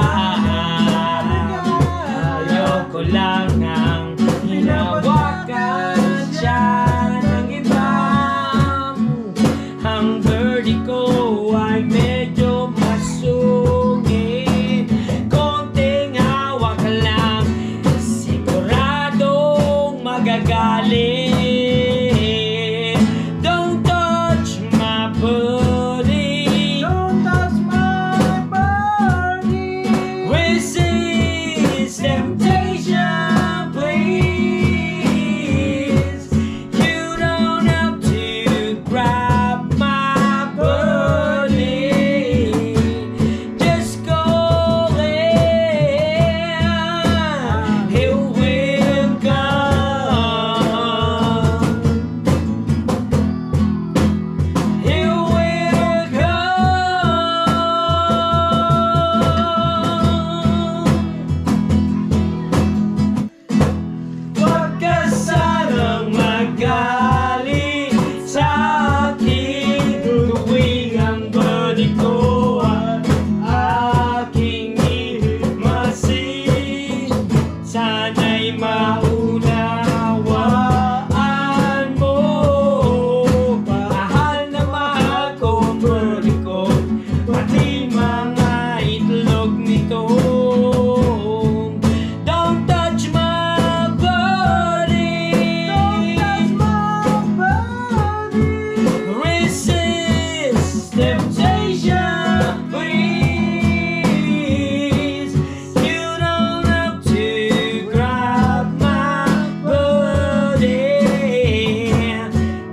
ayoko lang ang hinawakan siya ng iba. Ang birdie ko ay medyo masungit, konting hawak lang, siguradong magagalit. Don't touch my birdie, don't touch my birdie. Resist temptation, please. You don't have to grab my birdie. Just call it, it will come. It will come. Huwag ka sanang magalit sa akin, tuwing ang birdie ko at aking imasin. Sana'y maunawaan mo, mahal na mahal ko ang birdie ko, pati mga itlog nito. Don't touch my birdie, don't touch my birdie. Resist temptation, please. You don't have to grab my birdie.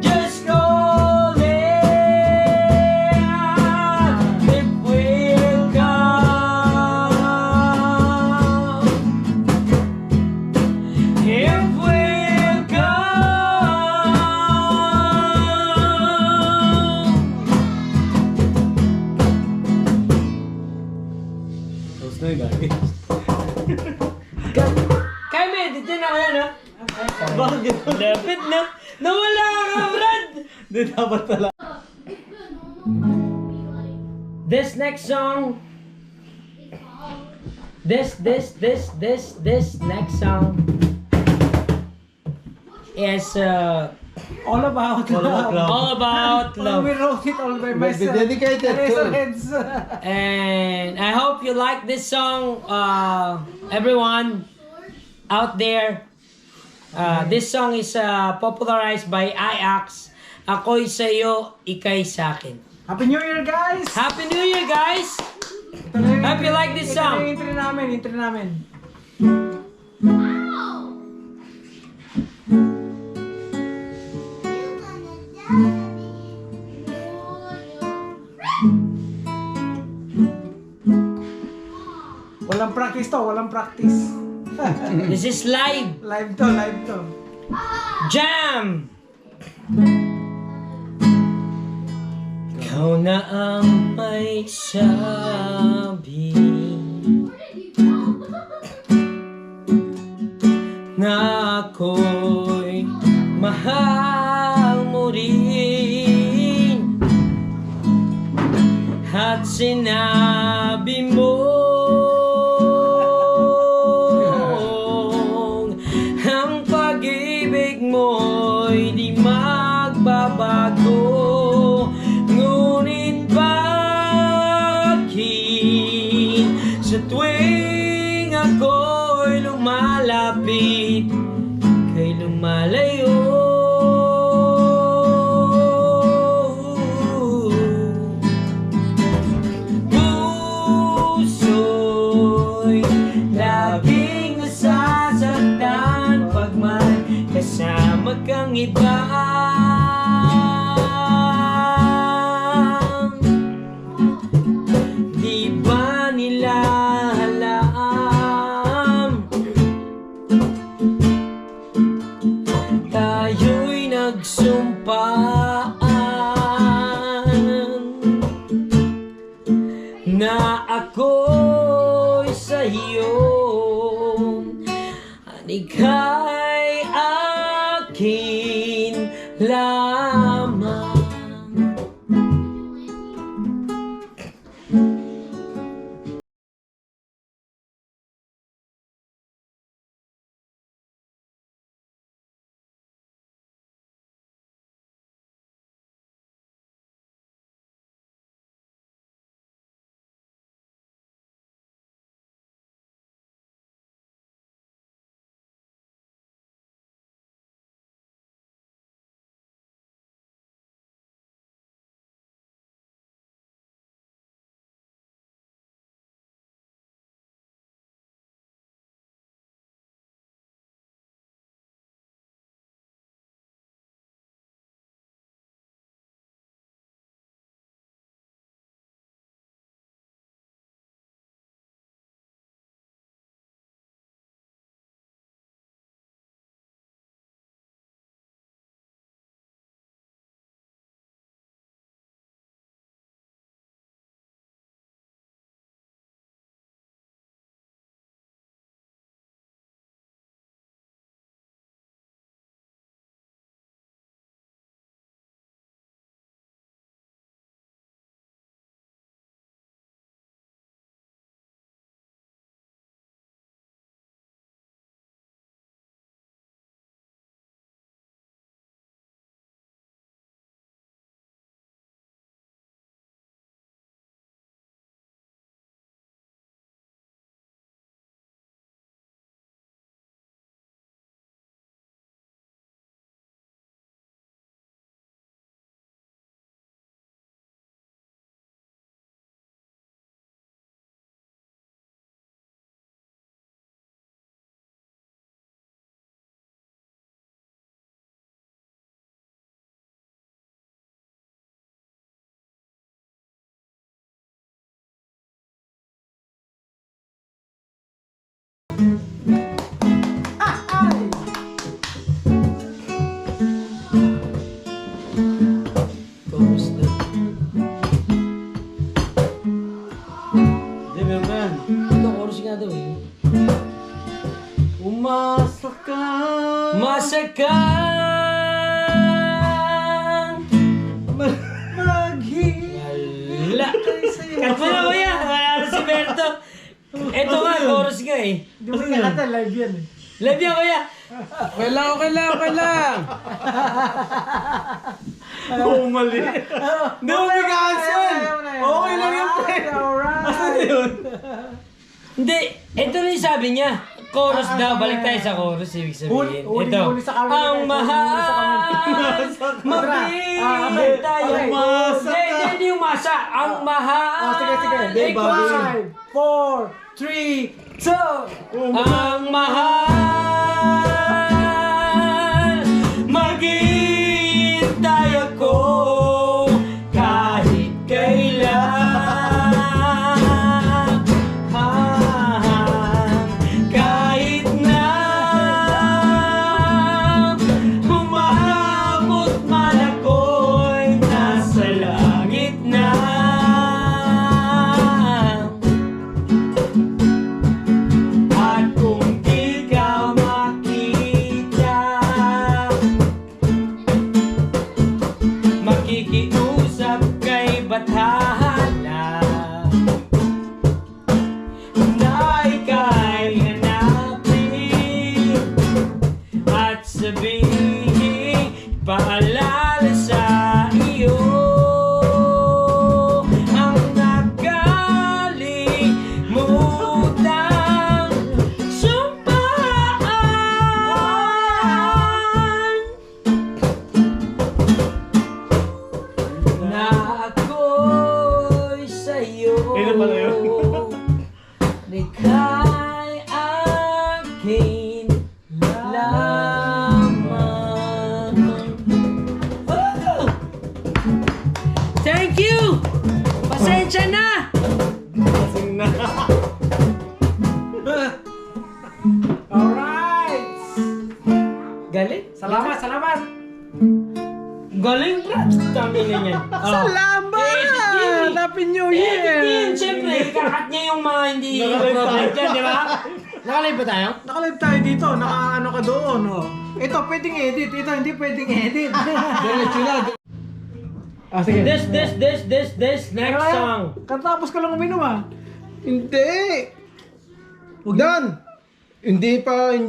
Just call it, it will come. It will come. Tapos na yun, guys. Kaya may edit din ako yan, ha? Bakit? Lapit na. Nawala ka, Brad! Hindi dapat pala. This next song This next song is All about love. all about love. We wrote it all by But be myself. dedicated Teresa to- Heads. And I hope you like this song, everyone out there. This song is popularized by IAX. Ako'y sa'yo, ika'y sa'kin. Happy New Year, guys! Happy New Year, guys! Ito na yung- Hope you like this ito na song. yung intro namin. Walang practice to, walang practice. This is live. Live to. Jam! Ikaw na ang may sabi na ako'y mahal mo rin at sinabi mo ang pag-ibig mo'y di magbabago. Ngunit bakit sa tuwing ako'y lumalapit kay lumalayo? Puso'y laging nasasaktan pag may kasama kang iba. Di ba nila alam tayo'y nagsumpaan na ako'y sa'yo at ika'y akin lamang. Kumusta? Hindi, meron pa yan. Ito, chorus nga daw eh. Umasa ka. Masakang Maghi. wala. Kat mo na kuya. Wala na si Berto. Ito nga, chorus nga eh. Hindi mo kinakanta, live yan eh. Live yan, kuya. Okay lang. Oo, mali. Hindi mo may cancel. Okay lang yung pre. Asan na yun? Hindi, ito na yung sabi niya. Chorus daw, balik tayo sa chorus, ibig sabihin. Ito. Huli sa camera, Ang guys. mahal, mabigyan tayo. Umasa ka. Hindi umasa. Ang mahal. Hindi, bago yun. 5, 4, 3, 2. Ang mahal, maghihintay ako kahit kailan. Kahit na humabot man ako'y nasa langit na. At kung di ka makita, makikiusap kay Bathala na ika'y hanapin at sabihin paalala sa iyo ang nagkalimutang sumpaan na ako'y sa'yo. Kailan pala yun? Ika'y akin lamang. Oh! Thank you! Pasensya na! Kasing na. Alright! Galing? Salamat! Galing, bro! Tangin na yan. Salamat! Happy New Year! Year! Siyempre, kakat niya yung mga hindi appropriate dyan, di ba? Nakalive ba tayo? Nakalive tayo dito, naka-ano ka doon, oh. Ito, pwedeng edit. Ito, hindi pwedeng edit. Diretso na. Ah, sige. This, next song. Katapos ka lang uminom, ah. Hindi. Dan! Hindi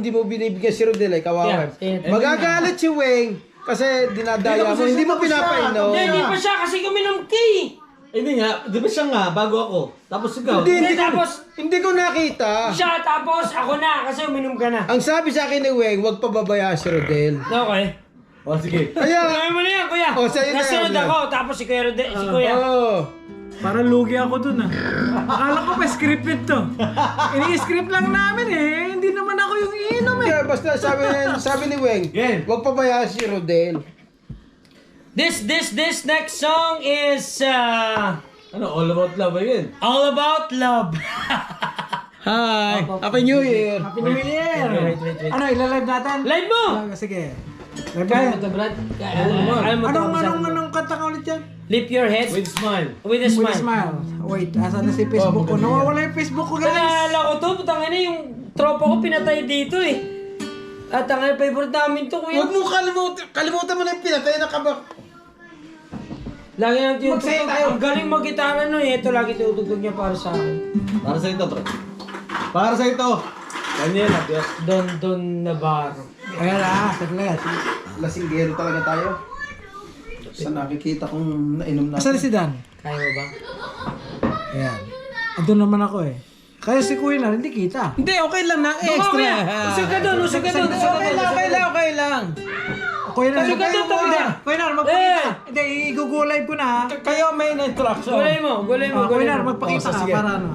mo binibigyan si Rodel ay kawawan. Yeah. Magagalit si Weng kasi dinadaya mo. Hindi mo pinapainom. Hindi pa siya kasi kuminom key. Hindi nga, di ba siya nga, bago ako. Tapos ikaw. Hindi ko nakita. Siya, tapos ako na kasi uminom ka na. Ang sabi sa akin ni Weng, huwag pababayaan si Rodel. Okay. O, sige. Kaya, Gawin mo na yan, kuya. Oh, sa'yo na Nasunod yan. ako, tapos si Kuya Rode, si Kuya. Parang lugi ako dun, ah. Akala ko pa scripted to. Ini-script lang namin, eh. Hindi naman ako yung inom, eh. kaya basta sabi ni Weng, Yan. huwag pabayaan si Rodel. This next song is Ano, all about love ba yun? All About Love. Hi! Happy New Year! Happy New Year! Wait. Ano, ilalive natin? Live mo! Sige. Live Kaya na. mo to, Brad? Kaya mo to, Anong kanta ka ulit yan? Lift your head With smile. with a With smile. a smile. Wait, asan na si Facebook ko? Nawawala yung Facebook ko, guys. Naalala ko to, putang ina yung tropa ko pinatay dito eh. At ang favorite namin to, kuya. Huwag mo kalimutan mo na yung pinatay na kabak. Lagi natin yung Magsaya tugtog. tayo. Ang galing mag-gitara no eh. Ito lagi tutugtog niya para sa akin. Para sa ito, bro. Para sa ito. Daniel, adios. Don Navarro. Ayan ah, saglit. Lasinggero talaga tayo. Sa nakikita kong nainom na. Asan si Dan? Kaya mo ba? Ayan. Andun naman ako eh. Kaya si Kuya na, hindi kita. Hindi, okay lang na. Extra. Usog ka doon, usog ka doon. Okay lang. Kuya na, Pasok ka doon, Kuya. Kuya na, magpakita. Hindi, i-google ko na. Kayo may instruction. Gulay mo. Kuya na, magpakita Oh, ka sige. para ano.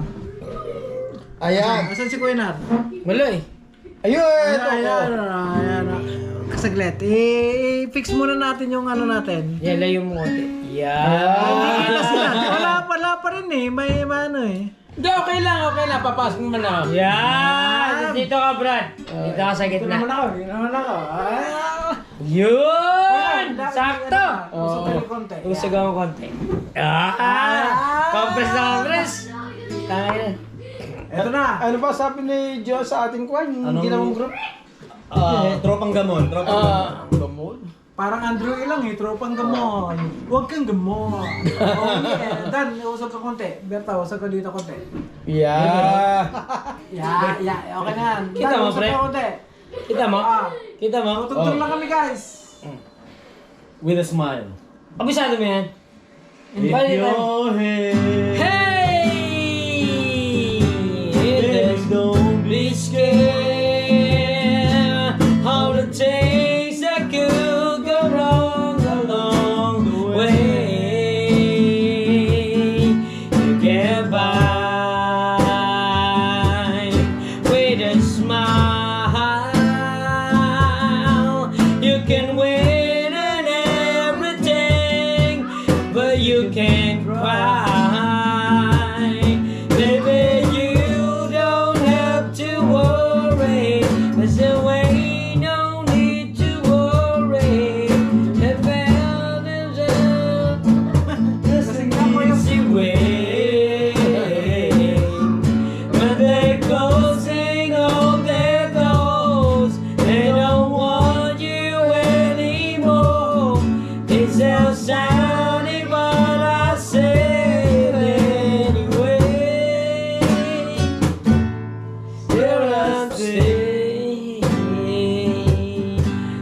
Ayan. Asan si Kuya na? Wala eh. Ayun, Ayan. Saglit. I-fix muna natin yung ano natin. Yan, layo mo konti. Hindi Yan. kita sila. Wala pa rin eh. May ano eh. Hindi, okay lang. Papasok naman na. Yan. Dito ka, Brad. Dito ka sa Ito gitna. naman ako. Yun! Sakto! Usap tayo konti. Usog ako konti. Compress na compress. Tangin na. Ito na. Ano ba sabi ni Joe sa ating kwan? Yung Anong- ginawang group? Tropang gamon. Tropang gamon. Gamon? Parang Andrew ilang eh, tropang gamon. Huwag kang gamon. Oh yeah. Dan, usog ka konti. Berta, usog ka dito konti. Yeah. Okay na yan. Kita Dan, mo, usog pre? ka konti. Kita mo? Ah. Kita mo? Tutugtog Oh. lang kami guys. With a smile. Kabisado mo yan? If your head Hey! don't Be scared how the things that could go wrong along the way. You get by with a smile. You can win in everything, but you can't cry. Baby, you don't have to worry. There's no way, no need to worry. The bell is up, just an easy way. When they're closing all their doors, they don't want you anymore. It's sounding what I said anyway. Here I stay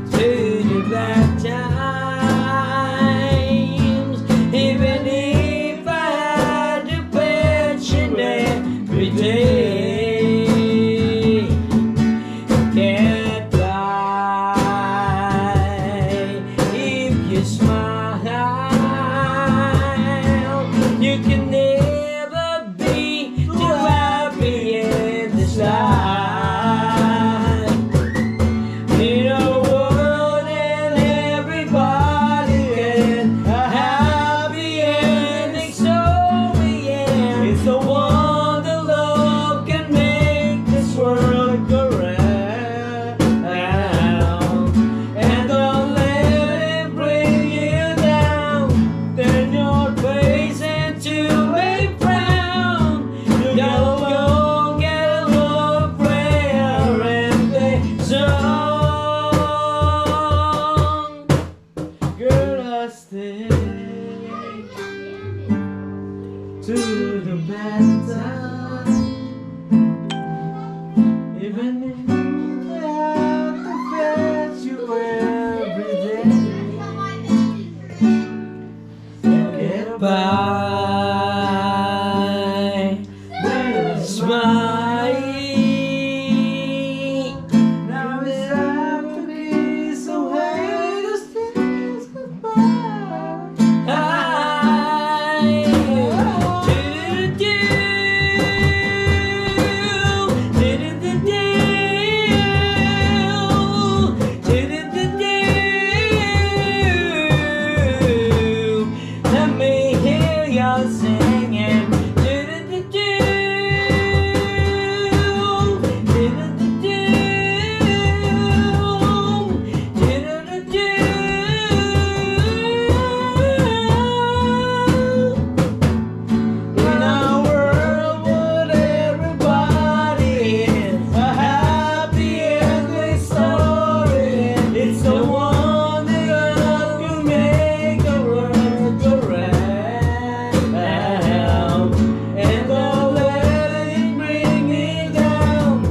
through the bad times, even if I had to pension every day. Get by if you smile. You can never be too happy in this life. In a world and everybody can happy ending, so yeah. It's the one that love can make this world go round. And don't let it bring you down. Turn your face into a frown. You gotta go get a little prayer and play song. Girl, I stay to the bad times, even if I have to fetch you every day. Get by with a smile. Now it's time to kiss away those things goodbye. Let me hear you singing. In our world, what everybody is, a happy ending story. It's the one that can make the world go round. And don't let it bring me down.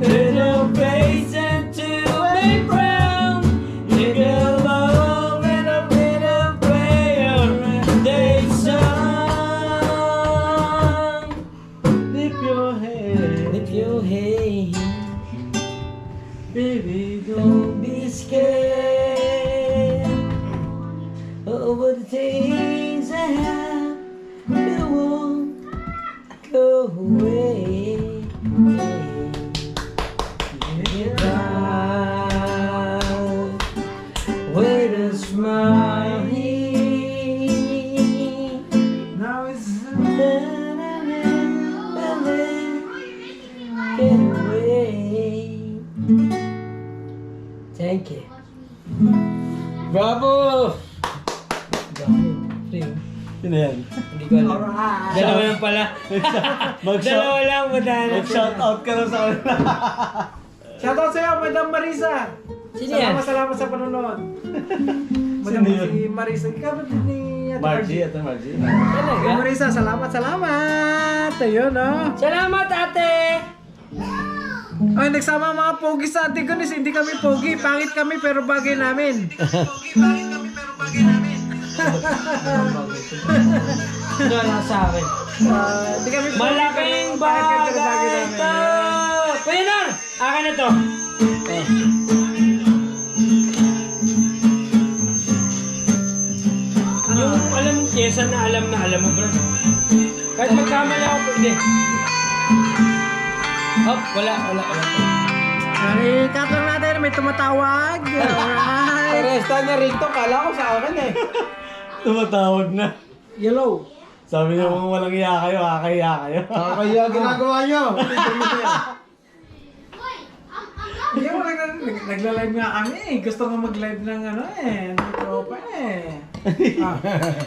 Turn your face into a frown. You get love and a bit of prayer. They sung. Lift your head, baby, don't be scared over the things that happen won't go away. Get by with a smile. Now it's Get away. Thank you. Bravo! Ring. Sino yan? Hindi ko alam. Dalawa lang pala. Dalawa lang, madala. Mag-shout out ka lang sa kanila. Shoutout sa'yo, Madam Marisa. Sino yan? Salamat sa panonood. Sino Madam yun? si Marisa. Ikaw din ni Ate Margie, ito Margie. Talaga? Marisa, salamat. Ayun, oh. Salamat, ate! Ay, nagsama ang mga pogi sa Antigonis. Hindi kami pogi. Pangit kami pero bagay namin. Wala sa akin. Hindi kami pogi. Malaking pero pangit kami pero bagay namin. ito! Kuya Nar! Akin na to. Yung alam, yesa na alam mo, bro. Kahit magkamali ako, hindi. Hop, wala. Ay, cut lang natin. May tumatawag. Alright. Resta niya rito, kala ko sa akin eh. Tumatawag na. Yellow. Sabi niya kung walang iya kayo, kakaya kayo. Kaya ginagawa niyo. Hindi mo nagla-live nga kami. Gusto ko mag-live ng ng tropa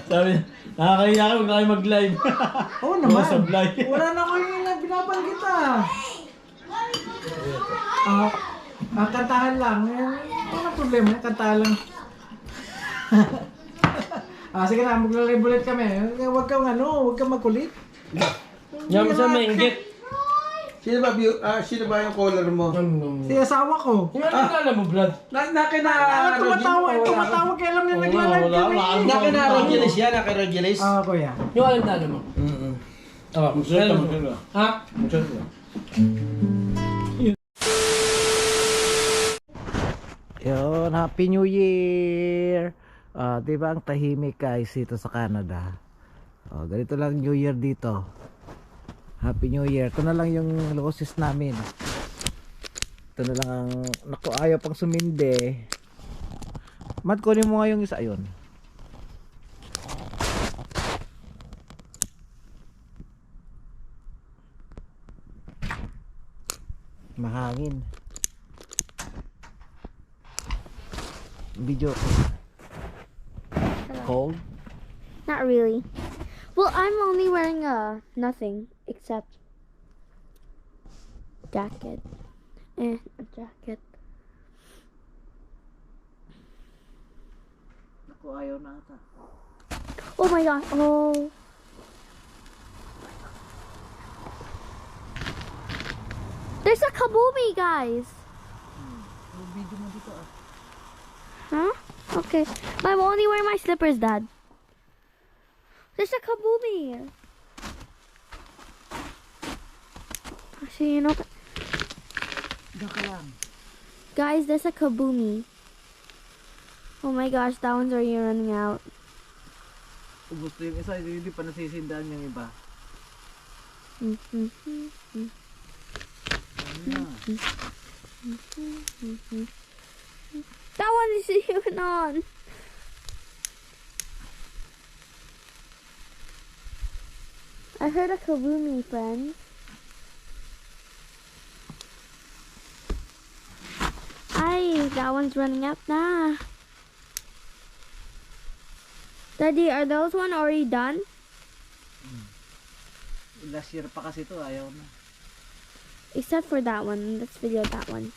Sabi niya, nakakaya kayo, huwag na kayo mag-live. Oo naman. Masablay. Wala na ko yung binabanggit kantahan lang. Wala problema. Kantahan lang. Sige na, mag-live ulit kami. Huwag kang magkulit. Yan mo sa maingit. Sino ba yung caller mo? Si asawa ko. Yung ano alam mo, Brad? Tumatawag kaya alam niya nagla-live kami. Nakina-Rogelis yan, naka-Rogelis. Kuya. Yung alam na alam mo. Oh, Magsalita mo. Ha? Magsalita. Yun, Happy New Year! Di ba ang tahimik guys dito sa Canada? Ganito lang New Year dito. Happy New Year. Ito na lang yung losses namin. Ito na lang ang... Naku, ayaw pang sumindi. Mat, kunin mo nga yung isa. Ayun. Mahangin. Video. Cold? Not really. Well, I'm only wearing nothing except jacket. A jacket. Naku, ayaw na ata. Oh my god. Oh. There's a kaboomy, guys. Huh? Okay. I'm only wearing my slippers, Dad. There's a kaboomy. Actually, you know, guys, there's a kaboomy. Oh my gosh, that one's already running out. Ubus na yung isa, hindi pa nasisindaan yung iba. That one is even on. I heard a kaboomy, friends. Ay, that one's running out na. Daddy, are those one already done? Last year pa kasi ito, ayaw na. Except for that one. Let's video that one.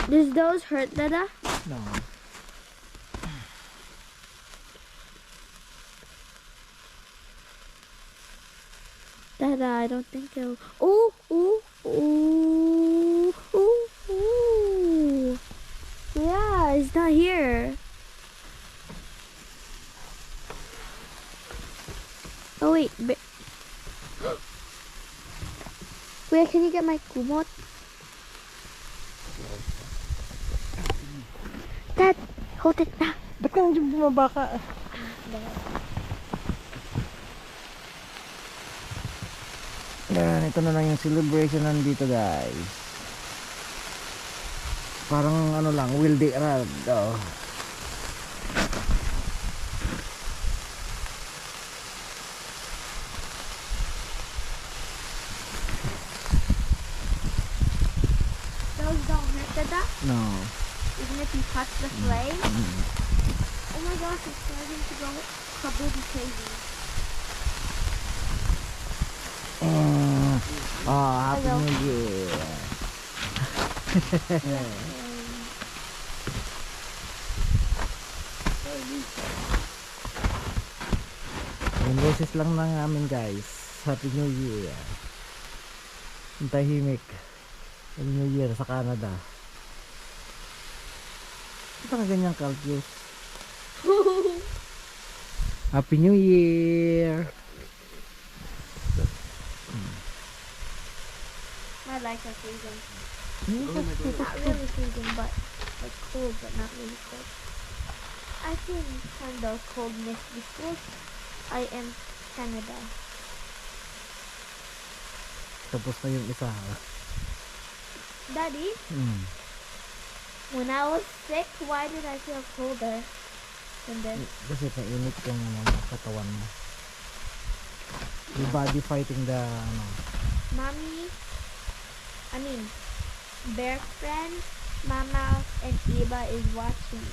Does those hurt, Dada? No. Dada, I don't think it'll... Ooh, ooh, ooh, ooh, ooh. Yeah, it's not here. Oh wait, wait, can you get my kumot? Dad, hold it back. Ba't ka nandiyan bumaba ka? Yan, ito na lang yung celebration nandito guys. Parang ano lang, will day rad. Those don't hurt, Dada? No. even if you touch the flame. Oh my gosh, it's starting to go kaboom crazy. Happy Hello. New Year. Yung boses lang ng amin guys. Happy New Year. Ang tahimik. Happy New Year sa Canada. Ito ka ganyang calculus. Happy New Year. My legs are freezing. Not really freezing, but like cold, but not really cold. I can handle coldness because I am Canada. Tapos na yung isa. Daddy, when I was sick, why did I feel colder than this? Kasi mainit yung katawan mo. Your body fighting the Mommy, Bear Friend, Mama, and Eva is watching.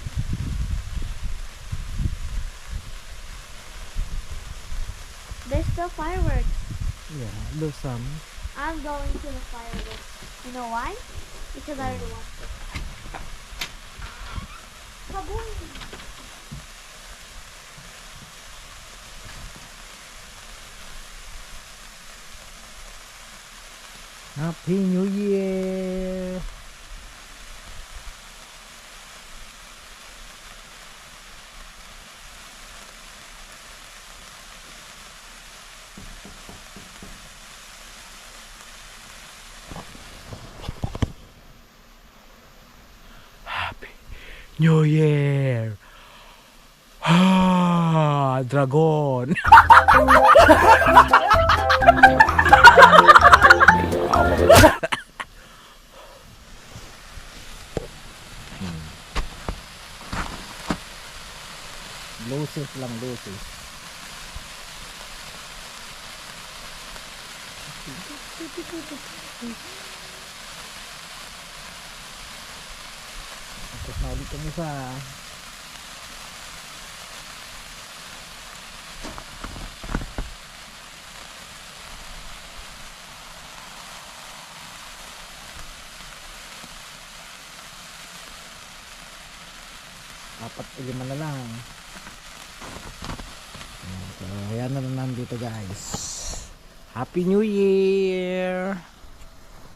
There's still fireworks. yeah, there's some. I'm going to the fireworks. You know why? Because I already watched it. Kaboom! Happy New Year. New Year. Dragon. Loses lang, loses. Tapos na ulit kami sa apat o lima na lang. So, ayan na lang nandito guys. Happy New Year!